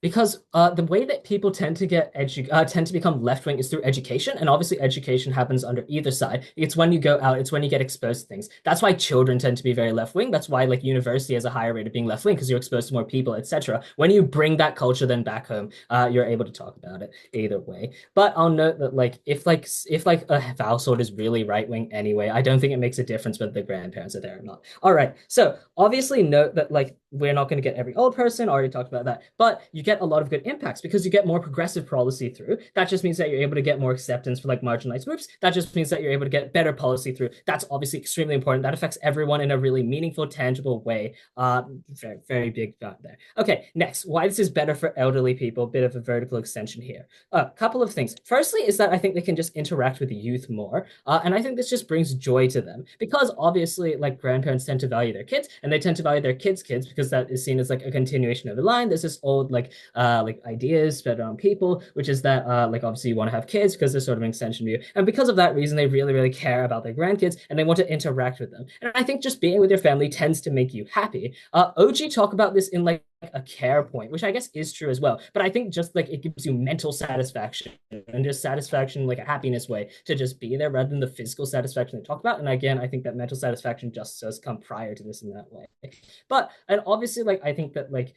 Because the way that people tend to become left-wing is through education, and obviously education happens under either side. It's when you go out, it's when you get exposed to things. That's why children tend to be very left-wing. That's why like university has a higher rate of being left-wing, because you're exposed to more people, etc. When you bring that culture then back home, you're able to talk about it either way. But I'll note that like if a household is really right-wing anyway, I don't think it makes a difference whether the grandparents are there or not. All right, so obviously note that like we're not going to get every old person, already talked about that, but you get a lot of good impacts because you get more progressive policy through. That just means that you're able to get more acceptance for like marginalized groups. That just means that you're able to get better policy through. That's obviously extremely important. That affects everyone in a really meaningful, tangible way. Very, very big thought there. Okay, next, why this is better for elderly people, bit of a vertical extension here. A couple of things. Firstly is that I think they can just interact with youth more. And I think this just brings joy to them, because obviously like grandparents tend to value their kids, and they tend to value their kids' kids, because that is seen as like a continuation of the line. There's this old like ideas spread around people, which is that like obviously you want to have kids because they're sort of an extension of you, and because of that reason they really, really care about their grandkids, and they want to interact with them. And I think just being with your family tends to make you happy. OG talk about this in like a care point, which I guess is true as well, but I think just like it gives you mental satisfaction, and just satisfaction like a happiness way to just be there, rather than the physical satisfaction they talk about. And again, I think that mental satisfaction just does come prior to this in that way. But and obviously like I think that like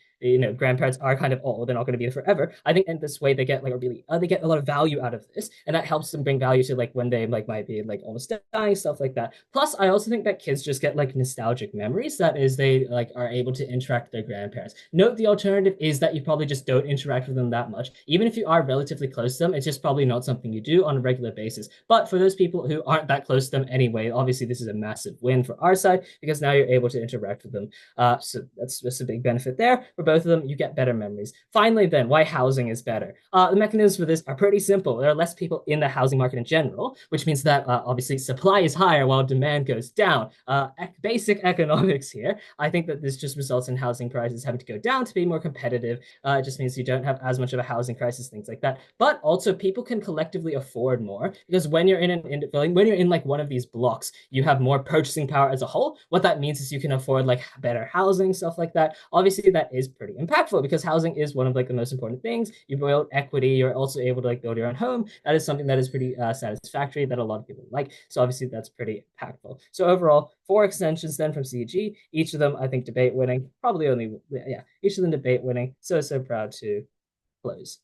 grandparents are kind of old, they're not going to be there forever. I think in this way they get like they get a lot of value out of this, and that helps them bring value to like when they like might be like almost dying, stuff like that. Plus I also think that kids just get like nostalgic memories, that is they like are able to interact with their grandparents. Note the alternative is that you probably just don't interact with them that much. Even if you are relatively close to them, it's just probably not something you do on a regular basis. But for those people who aren't that close to them anyway, obviously this is a massive win for our side, because now you're able to interact with them. So that's just a big benefit there. We're both of them, you get better memories. Finally, then, why housing is better. The mechanisms for this are pretty simple. There are less people in the housing market in general, which means that obviously supply is higher while demand goes down. Basic economics here. I think that this just results in housing prices having to go down to be more competitive. It just means you don't have as much of a housing crisis, things like that. But also people can collectively afford more because when you're when you're in like one of these blocks, you have more purchasing power as a whole. What that means is you can afford like better housing, stuff like that. Obviously, that is pretty impactful because housing is one of like the most important things. You build equity. You're also able to like build your own home. That is something that is pretty satisfactory that a lot of people like. So obviously, that's pretty impactful. So overall, 4 extensions then from CG. Each of them, I think, debate winning. Probably only each of them debate winning. So proud to close.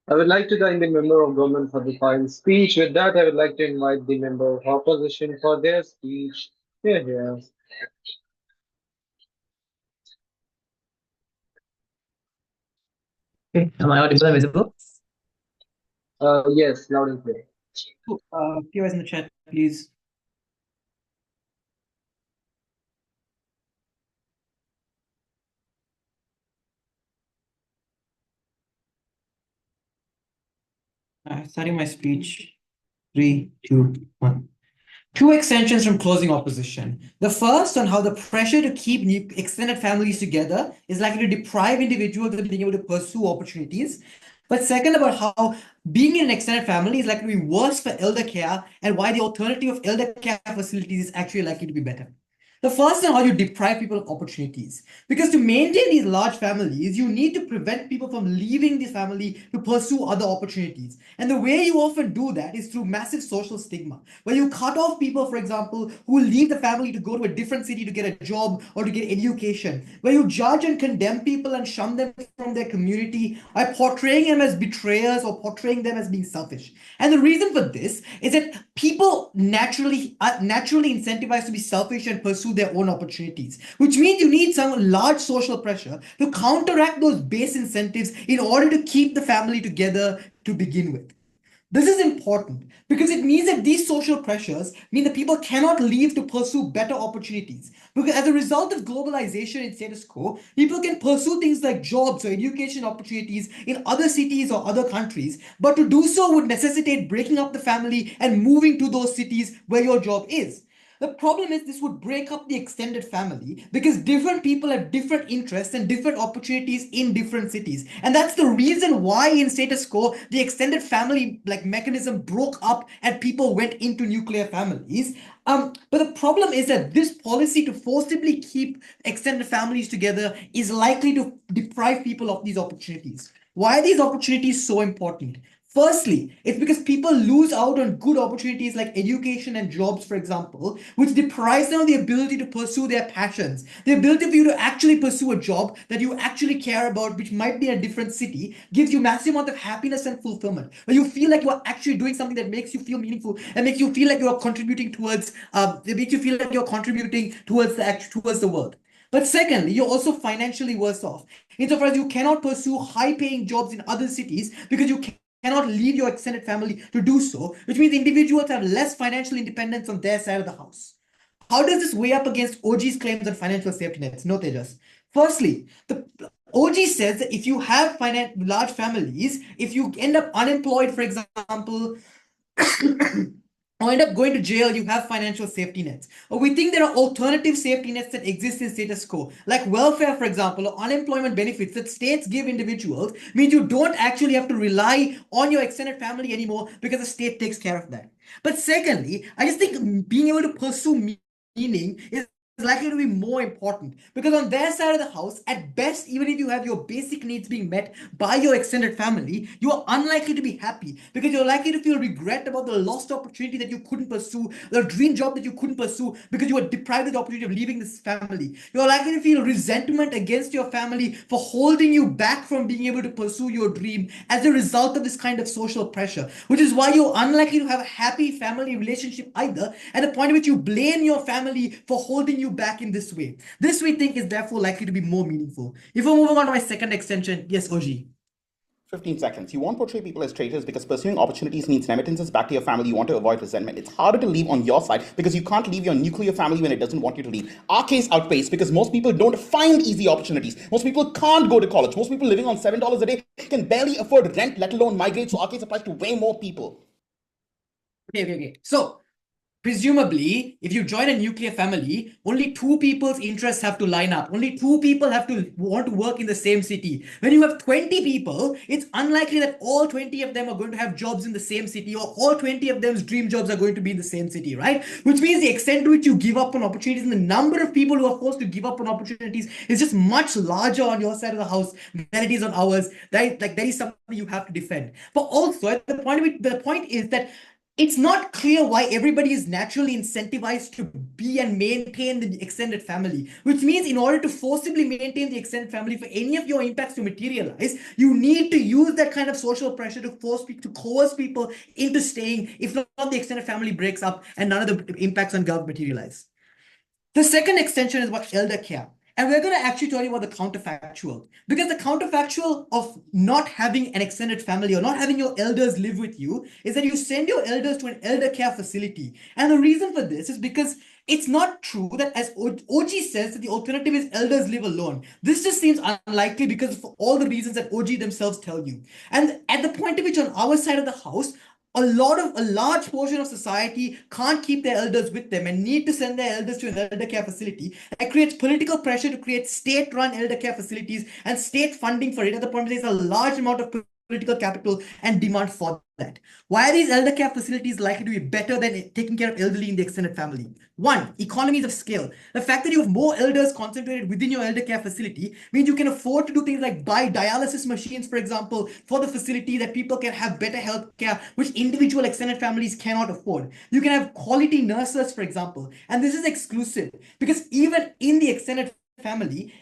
I would like to thank the member of government for the fine speech. With that, I would like to invite the member of opposition for their speech. Here. Okay, am I audible and visible? Yes, loud and clear. POS in the chat, please. Starting my speech. 3, 2, 1. 2 extensions from closing opposition. The first on how the pressure to keep extended families together is likely to deprive individuals of being able to pursue opportunities. But second, about how being in an extended family is likely to be worse for elder care and why the alternative of elder care facilities is actually likely to be better. The first on how you deprive people of opportunities. Because to maintain these large families, you need to prevent people from leaving this family to pursue other opportunities. And the way you often do that is through massive social stigma, where you cut off people, for example, who leave the family to go to a different city to get a job or to get education, where you judge and condemn people and shun them from their community by portraying them as betrayers or portraying them as being selfish. And the reason for this is that people naturally incentivized to be selfish and pursue their own opportunities, which means you need some large social pressure to counteract those base incentives in order to keep the family together to begin with. This is important because it means that these social pressures mean that people cannot leave to pursue better opportunities. Because as a result of globalization and status quo, people can pursue things like jobs or education opportunities in other cities or other countries, but to do so would necessitate breaking up the family and moving to those cities where your job is. The problem is this would break up the extended family because different people have different interests and different opportunities in different cities. And that's the reason why in status quo, the extended family mechanism broke up and people went into nuclear families. But the problem is that this policy to forcibly keep extended families together is likely to deprive people of these opportunities. Why are these opportunities so important? Firstly, it's because people lose out on good opportunities like education and jobs, for example, which deprives them of the ability to pursue their passions. The ability for you to actually pursue a job that you actually care about, which might be in a different city, gives you massive amount of happiness and fulfillment, where you feel like you are actually doing something that makes you feel meaningful and makes you feel like you are contributing towards, towards the world. But secondly, you're also financially worse off. Insofar as you cannot pursue high-paying jobs in other cities because you cannot leave your extended family to do so, which means individuals have less financial independence on their side of the house. How does this weigh up against OG's claims on financial safety nets? No, Tejas. Firstly, the OG says that if you have large families, if you end up unemployed, for example, or end up going to jail, you have financial safety nets. Or we think there are alternative safety nets that exist in status quo, like welfare, for example, or unemployment benefits that states give individuals, means you don't actually have to rely on your extended family anymore because the state takes care of that. But secondly, I just think being able to pursue meaning is likely to be more important because on their side of the house, at best, even if you have your basic needs being met by your extended family, you are unlikely to be happy because you're likely to feel regret about the lost opportunity that you couldn't pursue, the dream job that you couldn't pursue because you were deprived of the opportunity of leaving this family. You're likely to feel resentment against your family for holding you back from being able to pursue your dream as a result of this kind of social pressure, which is why you're unlikely to have a happy family relationship either, at the point at which you blame your family for holding you back in this way. This we think is therefore likely to be more meaningful. If we're moving on to my second extension, yes, OG. 15 seconds. You won't portray people as traitors because pursuing opportunities means remittances back to your family. You want to avoid resentment. It's harder to leave on your side because you can't leave your nuclear family when it doesn't want you to leave. Our case outweighs because most people don't find easy opportunities. Most people can't go to college. Most people living on $7 a day can barely afford rent, let alone migrate. So our case applies to way more people. Okay. So, presumably, if you join a nuclear family, only two people's interests have to line up. Only two people have to want to work in the same city. When you have 20 people, it's unlikely that all 20 of them are going to have jobs in the same city, or all 20 of them's dream jobs are going to be in the same city, right? Which means the extent to which you give up on opportunities and the number of people who are forced to give up on opportunities is just much larger on your side of the house than it is on ours. Right? Like, that is something you have to defend. But also, the point is that it's not clear why everybody is naturally incentivized to be and maintain the extended family, which means in order to forcibly maintain the extended family for any of your impacts to materialize, you need to use that kind of social pressure to coerce people into staying. If not, the extended family breaks up and none of the impacts on government materialize. The second extension is about elder care. And we're going to actually tell you about the counterfactual. Because the counterfactual of not having an extended family or not having your elders live with you is that you send your elders to an elder care facility. And the reason for this is because it's not true that, as OG says, that the alternative is elders live alone. This just seems unlikely because of all the reasons that OG themselves tell you. And at the point at which on our side of the house, a large portion of society can't keep their elders with them and need to send their elders to an elder care facility. That creates political pressure to create state-run elder care facilities and state funding for it. At the point, there's a large amount of political capital and demand for that. Why are these elder care facilities likely to be better than taking care of elderly in the extended family? One, economies of scale. The fact that you have more elders concentrated within your elder care facility means you can afford to do things like buy dialysis machines, for example, for the facility, that people can have better health care, which individual extended families cannot afford. You can have quality nurses, for example, and this is exclusive because even in the extended family,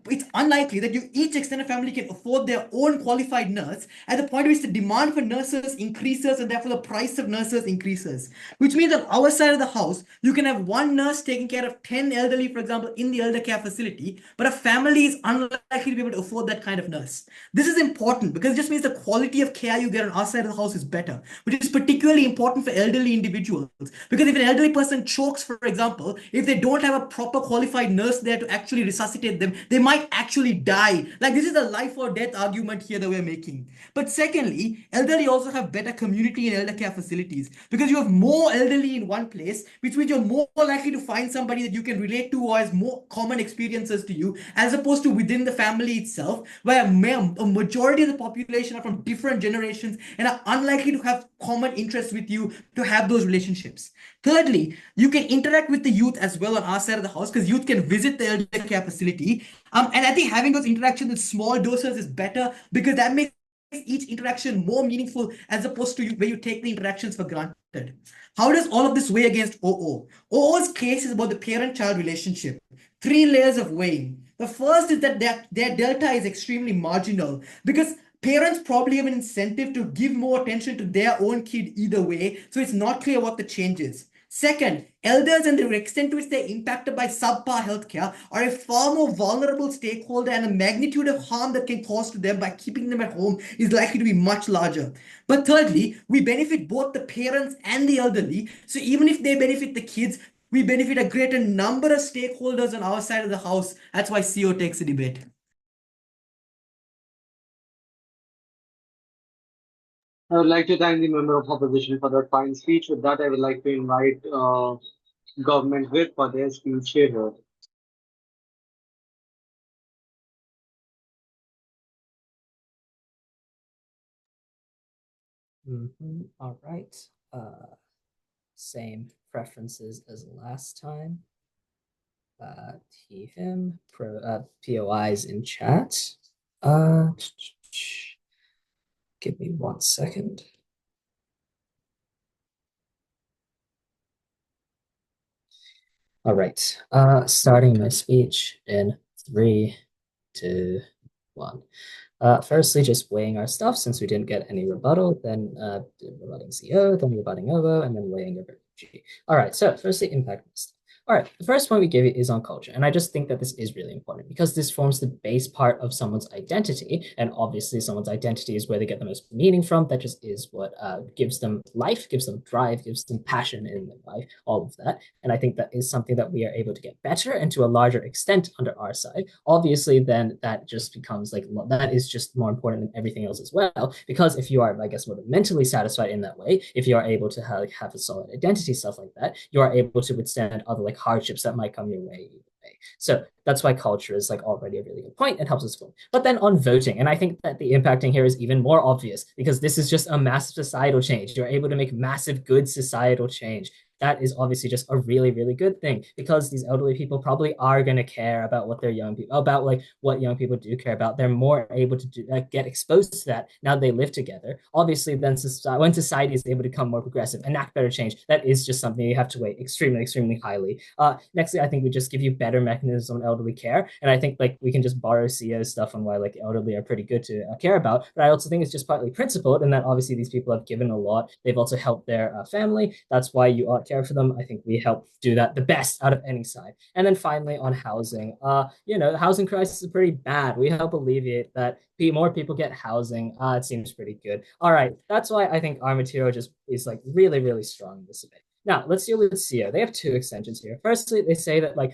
it's unlikely that each extended family can afford their own qualified nurse at the point at which the demand for nurses increases and therefore the price of nurses increases. Which means on our side of the house, you can have one nurse taking care of 10 elderly, for example, in the elder care facility, but a family is unlikely to be able to afford that kind of nurse. This is important because it just means the quality of care you get on our side of the house is better, which is particularly important for elderly individuals. Because if an elderly person chokes, for example, if they don't have a proper qualified nurse there to actually resuscitate them, they might actually die. Like, this is a life or death argument here that we're making. But secondly, elderly also have better community in elder care facilities because you have more elderly in one place, which means you're more likely to find somebody that you can relate to or has more common experiences to you, as opposed to within the family itself, where a majority of the population are from different generations and are unlikely to have common interests with you to have those relationships. Thirdly, you can interact with the youth as well on our side of the house because youth can visit the elder care facility. And I think having those interactions in small doses is better because that makes each interaction more meaningful as opposed to where you take the interactions for granted. How does all of this weigh against OO? OO's case is about the parent-child relationship. 3 layers of weighing. The first is that their delta is extremely marginal because parents probably have an incentive to give more attention to their own kid either way, so it's not clear what the change is. Second, elders and the extent to which they're impacted by subpar healthcare are a far more vulnerable stakeholder, and the magnitude of harm that can cause to them by keeping them at home is likely to be much larger. But thirdly, we benefit both the parents and the elderly, so even if they benefit the kids, we benefit a greater number of stakeholders on our side of the house. That's why CO takes the debate. I would like to thank the member of opposition for that fine speech. With that, I would like to invite government whip for their speech here. All right. Same preferences as last time. Him, POIs in chat. Give me 1 second. All right. Starting my speech in 3, 2, 1. Firstly, just weighing our stuff since we didn't get any rebuttal, then rebutting CO, then rebutting OVO, and then weighing over G. All right, so firstly, impact. All right, the first point we give you is on culture. And I just think that this is really important because this forms the base part of someone's identity. And obviously, someone's identity is where they get the most meaning from. That just is what gives them life, gives them drive, gives them passion in their life, all of that. And I think that is something that we are able to get better and to a larger extent under our side. Obviously, then that just becomes like, that is just more important than everything else as well. Because if you are, I guess, more mentally satisfied in that way, if you are able to have a solid identity, stuff like that, you are able to withstand other like hardships that might come your way either way. So that's why culture is like already a really good point. It helps us vote. But then on voting, and I think that the impacting here is even more obvious because this is just a massive societal change. You're able to make massive good societal change. That is obviously just a really, really good thing because these elderly people probably are going to care about what their young people, about like what young people do care about. They're more able to get exposed to that now they live together. Obviously, then when society is able to become more progressive, enact better change, that is just something you have to weigh extremely, extremely highly. Nextly, I think we just give you better mechanisms on elderly care. And I think like we can just borrow CEO's stuff on why like elderly are pretty good to care about. But I also think it's just partly principled in that obviously these people have given a lot. They've also helped their family. That's why you ought care for them. I think we help do that the best out of any side. And then finally on housing, the housing crisis is pretty bad. We help alleviate that. More people get housing. It seems pretty good. All right, that's why I think our material just is like really, really strong in this debate. Now let's deal with CEO. They have two extensions here. Firstly, they say that like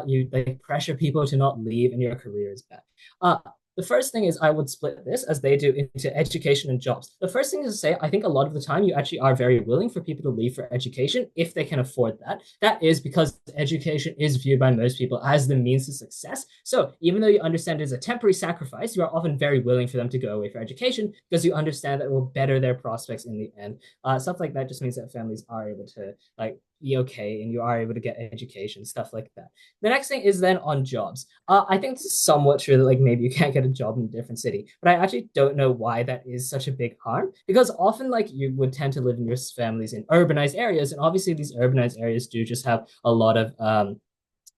you like pressure people to not leave and your career is bad. The first thing is I would split this as they do into education and jobs. The first thing is to say, I think a lot of the time you actually are very willing for people to leave for education if they can afford that. That is because education is viewed by most people as the means to success. So even though you understand it is a temporary sacrifice, you are often very willing for them to go away for education because you understand that it will better their prospects in the end. Stuff like that just means that families are able to like be okay and you are able to get education, stuff like that. The next thing is then on jobs. I think this is somewhat true that like maybe you can't get a job in a different city, but I actually don't know why that is such a big harm because often like you would tend to live in your families in urbanized areas, and obviously these urbanized areas do just have a lot of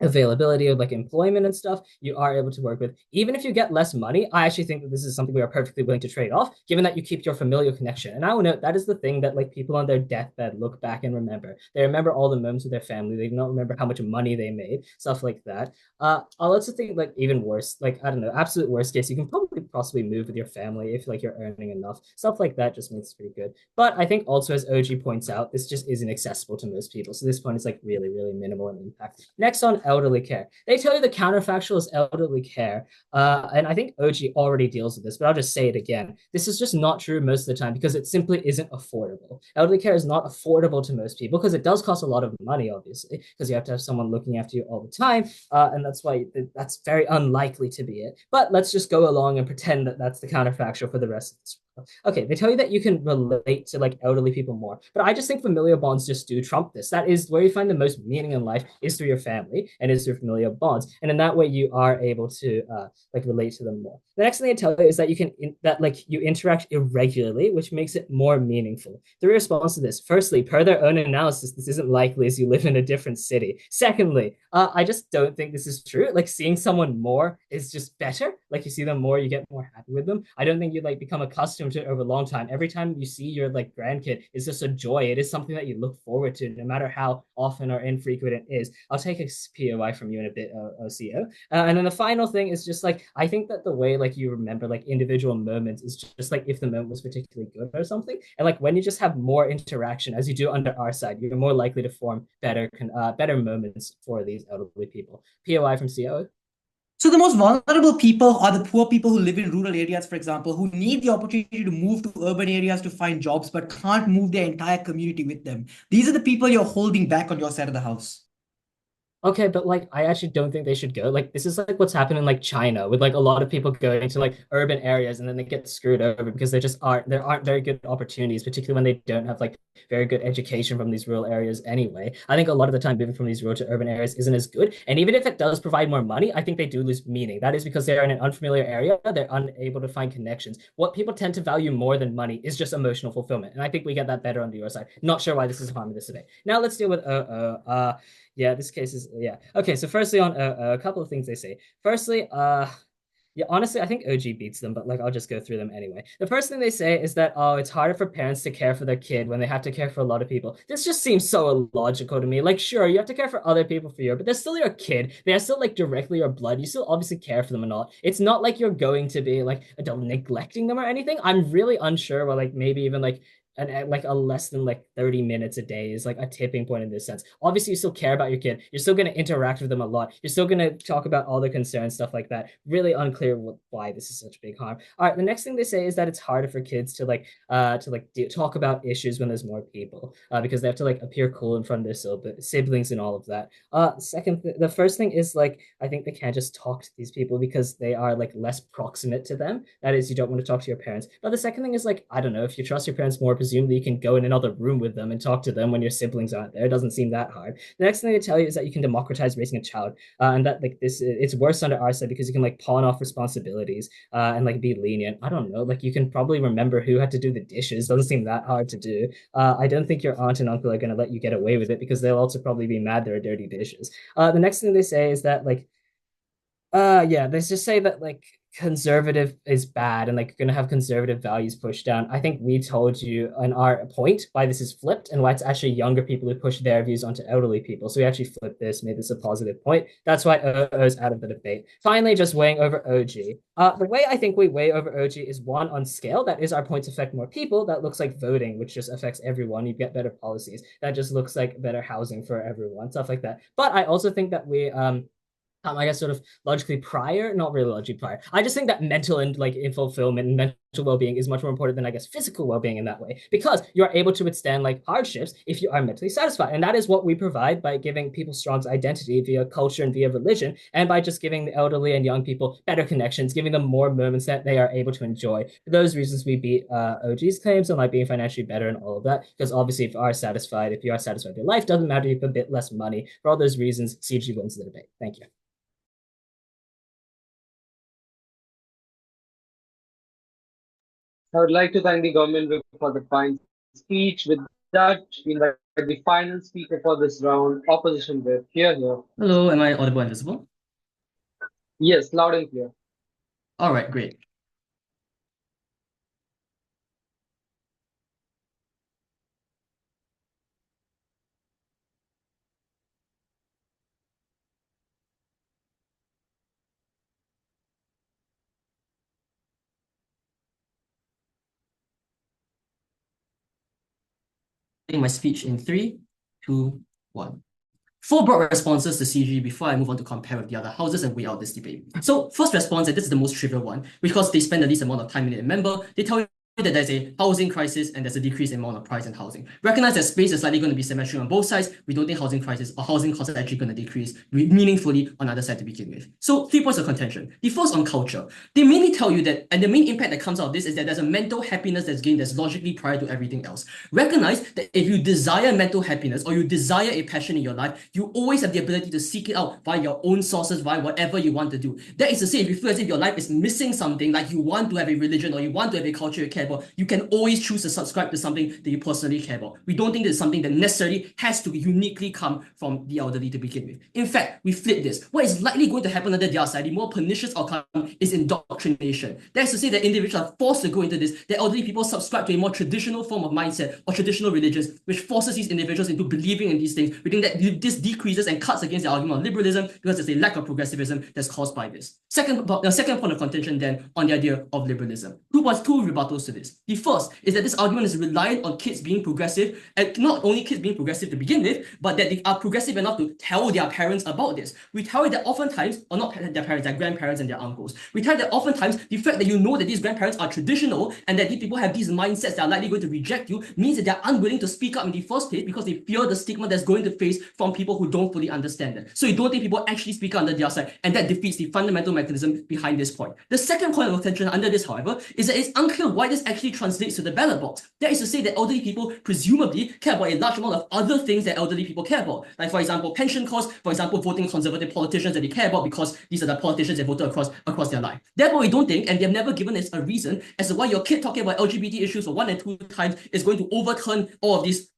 availability of like employment and stuff you are able to work with. Even if you get less money, I actually think that this is something we are perfectly willing to trade off, given that you keep your familial connection. And I will note that is the thing that like people on their deathbed look back and remember. They remember all the moments with their family. They don't remember how much money they made, stuff like that. I'll also think like even worse, like I don't know, absolute worst case, you can probably possibly move with your family if like you're earning enough. Stuff like that just means it's pretty good. But I think also as OG points out, this just isn't accessible to most people. So this point is like really, really minimal in impact. Next on elderly care. They tell you the counterfactual is elderly care. And I think OG already deals with this, but I'll just say it again. This is just not true most of the time because it simply isn't affordable. Elderly care is not affordable to most people because it does cost a lot of money, obviously, because you have to have someone looking after you all the time. And that's why that's very unlikely to be it. But let's just go along and pretend that that's the counterfactual for the rest of this. Okay, they tell you that you can relate to like elderly people more, but I just think familial bonds just do trump this. That is where you find the most meaning in life is through your family and is through familial bonds, and in that way you are able to like relate to them more. The next thing they tell you is that you can that like you interact irregularly, which makes it more meaningful. The response to this: firstly, per their own analysis, this isn't likely as you live in a different city. Secondly, I just don't think this is true. Like seeing someone more is just better. Like you see them more, you get more happy with them. I don't think you like become accustomed to it over a long time. Every time you see your like grandkid, it's just a joy. It is something that you look forward to, no matter how often or infrequent it is. I'll take a POI from you in a bit, OCO. And then the final thing is just like I think that the way like you remember like individual moments is just like if the moment was particularly good or something. And like when you just have more interaction, as you do under our side, you're more likely to form better moments for these elderly people. POI from CO. So the most vulnerable people are the poor people who live in rural areas, for example, who need the opportunity to move to urban areas to find jobs, but can't move their entire community with them. These are the people you're holding back on your side of the house. Okay, but like I actually don't think they should go. Like this is like what's happened in like China with like a lot of people going to like urban areas and then they get screwed over because there aren't very good opportunities, particularly when they don't have like very good education from these rural areas anyway. I think a lot of the time moving from these rural to urban areas isn't as good. And even if it does provide more money, I think they do lose meaning. That is because they're in an unfamiliar area, they're unable to find connections. What people tend to value more than money is just emotional fulfillment. And I think we get that better on your side. Not sure why this is harming this today. Now let's deal with yeah, this case is yeah. Okay, so firstly on a couple of things they say. Firstly, Yeah, honestly, I think OG beats them, but like I'll just go through them anyway. The first thing they say is that, oh, it's harder for parents to care for their kid when they have to care for a lot of people. This just seems so illogical to me. Like, sure, you have to care for other people for you, but they're still your kid. They are still like directly your blood. You still obviously care for them and all. It's not like you're going to be like adult neglecting them or anything. I'm really unsure, or like maybe even like like a less than like 30 minutes a day is like a tipping point in this sense. Obviously, you still care about your kid. You're still going to interact with them a lot. You're still going to talk about all their concerns, stuff like that. Really unclear why this is such a big harm. All right, the next thing they say is that it's harder for kids to like talk about issues when there's more people because they have to like appear cool in front of their siblings and all of that. The first thing is like I think they can't just talk to these people because they are like less proximate to them. That is, you don't want to talk to your parents. But the second thing is like I don't know, if you trust your parents more, presumably you can go in another room with them and talk to them when your siblings aren't there. It doesn't seem that hard. The next thing they tell you is that you can democratize raising a child, and that like this it's worse under our side because you can like pawn off responsibilities and like be lenient. I don't know, like you can probably remember who had to do the dishes. Doesn't seem that hard to do. I don't think your aunt and uncle are going to let you get away with it because they'll also probably be mad there are dirty dishes. The next thing they say is that like yeah, they just say that like conservative is bad and like gonna have conservative values pushed down. I think we told you on our point why this is flipped and why it's actually younger people who push their views onto elderly people. So we actually flipped this, made this a positive point. That's why OO is out of the debate. Finally, just weighing over OG. The way I think we weigh over OG is one on scale. That is our points affect more people. That looks like voting, which just affects everyone. You get better policies. That just looks like better housing for everyone, stuff like that. But I also think that we I guess sort of logically prior, not really logically prior. I just think that mental and like in fulfillment and mental well-being is much more important than I guess physical well-being in that way, because you are able to withstand like hardships if you are mentally satisfied. And that is what we provide by giving people strong identity via culture and via religion, and by just giving the elderly and young people better connections, giving them more moments that they are able to enjoy. For those reasons, we beat OG's claims on like being financially better and all of that, because obviously if you are satisfied with your life, doesn't matter if you have a bit less money. For all those reasons, CG wins the debate. Thank you. I would like to thank the government for the fine speech. With that, we invite the final speaker for this round, opposition whip. Here. Hello, am I audible and visible? Yes, loud and clear. All right, great. My speech in 3, 2, 1. 4 broad responses to CG before I move on to compare with the other houses and weigh out this debate. So first response, and this is the most trivial one, because they spend the least amount of time in it. Remember, they tell you that there's a housing crisis and there's a decrease in amount of price in housing. Recognize that space is likely going to be symmetric on both sides. We don't think housing crisis or housing costs are actually going to decrease meaningfully on the other side to begin with. So 3 points of contention. The first on culture. They mainly tell you that, and the main impact that comes out of this is that there's a mental happiness that's gained that's logically prior to everything else. Recognize that if you desire mental happiness or you desire a passion in your life, you always have the ability to seek it out via your own sources, via whatever you want to do. That is to say, if you feel as if your life is missing something, like you want to have a religion or you want to have a culture you care about, you can always choose to subscribe to something that you personally care about. We don't think this is something that necessarily has to uniquely come from the elderly to begin with. In fact, we flip this. What is likely going to happen under their side, the more pernicious outcome, is indoctrination. That is to say that individuals are forced to go into this, that elderly people subscribe to a more traditional form of mindset or traditional religions, which forces these individuals into believing in these things. We think that this decreases and cuts against the argument of liberalism because there's a lack of progressivism that's caused by this. The second point of contention then on the idea of liberalism. 2 rebuttals to this. The first is that this argument is reliant on kids being progressive, and not only kids being progressive to begin with, but that they are progressive enough to tell their parents about this. We tell you that oftentimes, or not their parents, their grandparents and their uncles, we tell you that oftentimes the fact that you know that these grandparents are traditional and that these people have these mindsets that are likely going to reject you means that they're unwilling to speak up in the first place because they fear the stigma that's going to face from people who don't fully understand it. So you don't think people actually speak under their side, and that defeats the fundamental mechanism behind this point. The second point of contention under this, however, is that it's unclear why this actually translates to the ballot box. That is to say that elderly people presumably care about a large amount of other things that elderly people care about. Like, for example, pension costs, for example, voting conservative politicians that they care about because these are the politicians they voted across their life. Therefore, we don't think, and they have never given us a reason as to why your kid talking about LGBT issues for 1 and 2 times is going to overturn all of these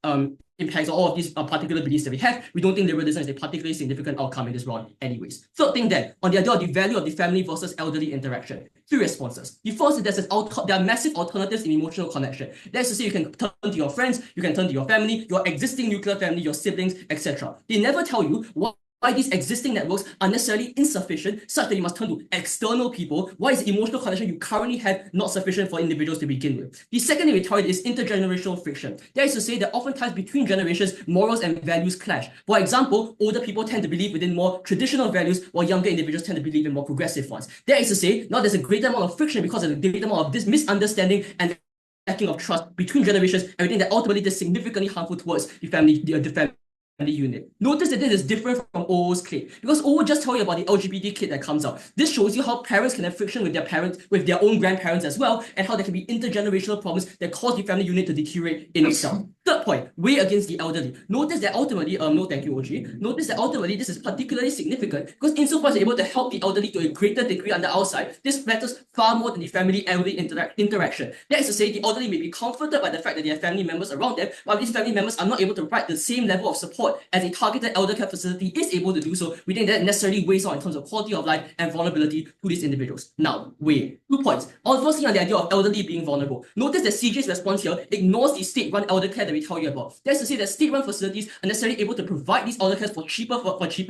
impacts or all of these particular beliefs that we have, we don't think liberalism is a particularly significant outcome in this round anyways. Third thing then, on the idea of the value of the family versus elderly interaction. 3 responses. The first is there are massive alternatives in emotional connection. That's to say you can turn to your friends, you can turn to your family, your existing nuclear family, your siblings, etc. They never tell you why these existing networks are necessarily insufficient, such that you must turn to external people. Why is the emotional connection you currently have not sufficient for individuals to begin with? The second thing we tell you is intergenerational friction. That is to say that oftentimes between generations, morals and values clash. For example, older people tend to believe within more traditional values, while younger individuals tend to believe in more progressive ones. That is to say, now there's a greater amount of friction because of a greater amount of this misunderstanding and lacking of trust between generations, and we think that ultimately this is significantly harmful towards the family unit. Notice that this is different from O's claim, because O will just tell you about the LGBT kid that comes out. This shows you how parents can have friction with their parents, with their own grandparents as well, and how there can be intergenerational problems that cause the family unit to deteriorate in itself. Third point, weigh against the elderly. Notice that ultimately, no thank you, OG. Notice that ultimately this is particularly significant because insofar as you're able to help the elderly to a greater degree on the outside, this matters far more than the family-elderly interaction. That is to say, the elderly may be comforted by the fact that they have family members around them, but these family members are not able to provide the same level of support as a targeted elder care facility is able to do so. We think that necessarily weighs out in terms of quality of life and vulnerability to these individuals. Now, weigh. 2 points. Firstly, on the idea of elderly being vulnerable. Notice that CJ's response here ignores the state-run elder care that we tell you about. That's to say that state-run facilities are necessarily able to provide these elder cares for cheaper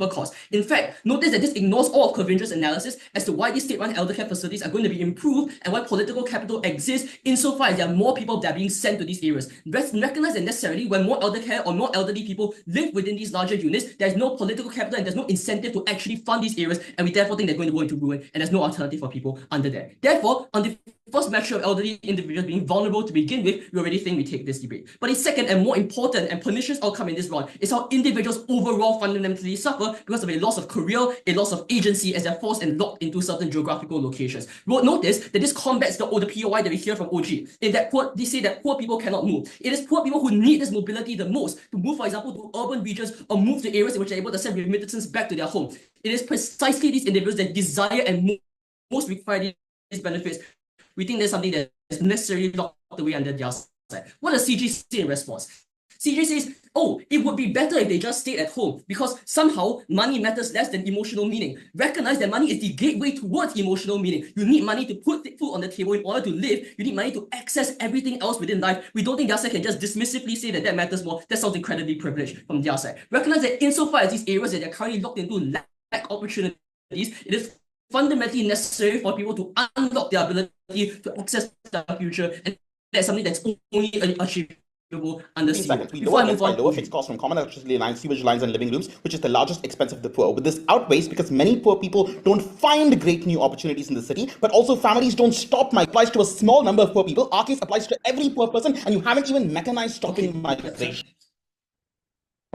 costs. In fact, notice that this ignores all of Kavindra's analysis as to why these state-run elder care facilities are going to be improved and why political capital exists insofar as there are more people that are being sent to these areas. Recognize that necessarily when more elder care or more elderly people live within these larger units, there's no political capital and there's no incentive to actually fund these areas, and we therefore think they're going to go into ruin, and there's no alternative for people under there. Therefore, on the first measure of elderly individuals being vulnerable to begin with, we already think we take this debate. But the second and more important and pernicious outcome in this round is how individuals overall fundamentally suffer because of a loss of career, a loss of agency as they're forced and locked into certain geographical locations. We'll notice that this combats the POI that we hear from OG, in that they say that poor people cannot move. It is poor people who need this mobility the most to move, for example, to urban regions or move to areas in which they're able to send remittances back to their home. It is precisely these individuals that desire and most require these benefits. We think there's something that is necessarily locked away under their side. What does CG say in response? CG says, oh, it would be better if they just stayed at home because somehow money matters less than emotional meaning. Recognize that money is the gateway towards emotional meaning. You need money to put food on the table in order to live. You need money to access everything else within life. We don't think their side can just dismissively say that matters more. That sounds incredibly privileged from their side. Recognize that insofar as these areas that they're currently locked into lack opportunities, it is fundamentally necessary for people to unlock their ability to access their future, and that's something that's only achievable under CG. We lower fixed costs from common electricity lines, sewage lines, and living rooms, which is the largest expense of the poor. With this outweighs because many poor people don't find great new opportunities in the city, but also families don't stop migration. Applies to a small number of poor people. Our case applies to every poor person, and you haven't even mechanized stopping migration.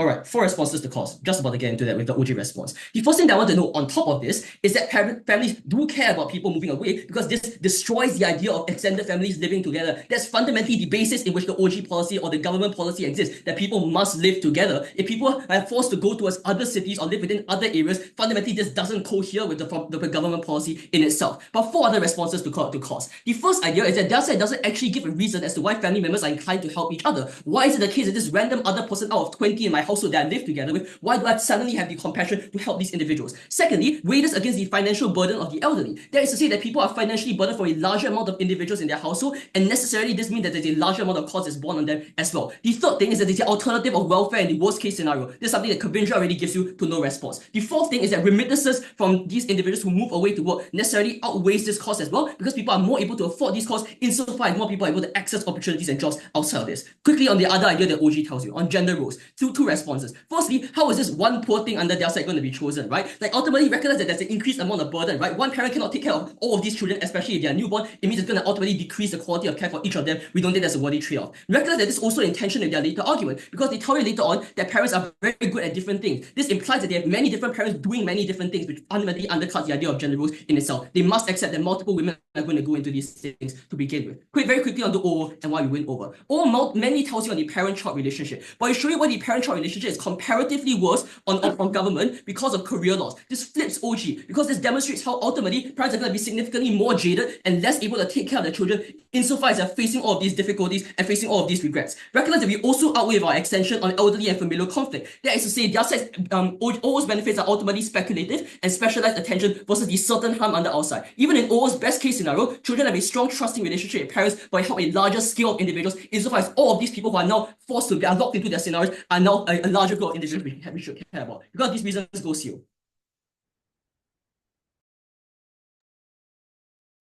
All right, 4 responses to cause. Just about to get into that with the OG response. The first thing that I want to know on top of this is that families do care about people moving away because this destroys the idea of extended families living together. That's fundamentally the basis in which the OG policy or the government policy exists, that people must live together. If people are forced to go towards other cities or live within other areas, fundamentally this doesn't cohere with the government policy in itself. But 4 other responses to cause. The first idea is that their side doesn't actually give a reason as to why family members are inclined to help each other. Why is it the case that this random other person out of 20 in my household that I live together with, why do I suddenly have the compassion to help these individuals? Secondly, weigh this against the financial burden of the elderly. That is to say that people are financially burdened for a larger amount of individuals in their household, and necessarily this means that there's a larger amount of cost that's borne on them as well. The third thing is that there's the alternative of welfare in the worst case scenario. This is something that Kavindra already gives you to no response. The fourth thing is that remittances from these individuals who move away to work necessarily outweighs this cost as well, because people are more able to afford these costs insofar as more people are able to access opportunities and jobs outside of this. Quickly on the other idea that OG tells you, on gender roles, two responses. Firstly, how is this one poor thing under their side going to be chosen, right? Like ultimately recognize that there's an increased amount of burden, right? One parent cannot take care of all of these children, especially if they are newborn. It means it's going to ultimately decrease the quality of care for each of them. We don't think that's a worthy trade-off. Recognize that this is also in tension with their later argument, because they tell you later on that parents are very good at different things. This implies that they have many different parents doing many different things, which fundamentally undercuts the idea of gender roles in itself. They must accept that multiple women are going to go into these things to begin with. Very quickly on the O and why we win over. O mainly tells you on the parent-child relationship, but I show you why the parent-child relationship relationship is comparatively worse on government because of career loss. This flips OG because this demonstrates how ultimately parents are going to be significantly more jaded and less able to take care of their children insofar as they're facing all of these difficulties and facing all of these regrets. Recognize that we also outweigh our extension on elderly and familial conflict. That is to say, their sex OO's benefits are ultimately speculative and specialized attention versus the certain harm under our side. Even in OO's best case scenario, children have a strong trusting relationship with parents, but help a larger scale of individuals insofar as all of these people who are now forced to be locked into their scenarios are now a larger group of individuals we should care about. Because these reasons go seal.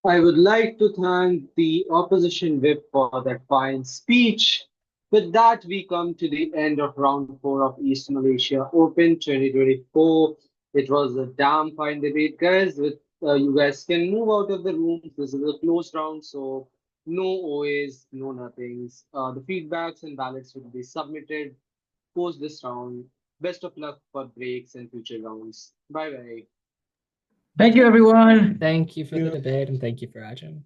I would like to thank the opposition whip for that fine speech. With that, we come to the end of round 4 of East Malaysia Open 2024. It was a damn fine debate, guys. You guys can move out of the room. This is a closed round, so no OAs, no nothings. The feedbacks and ballots will be submitted post this round. Best of luck for breaks and future rounds. Bye bye. Thank you, everyone. Thank you for the debate and thank you for Ajahn.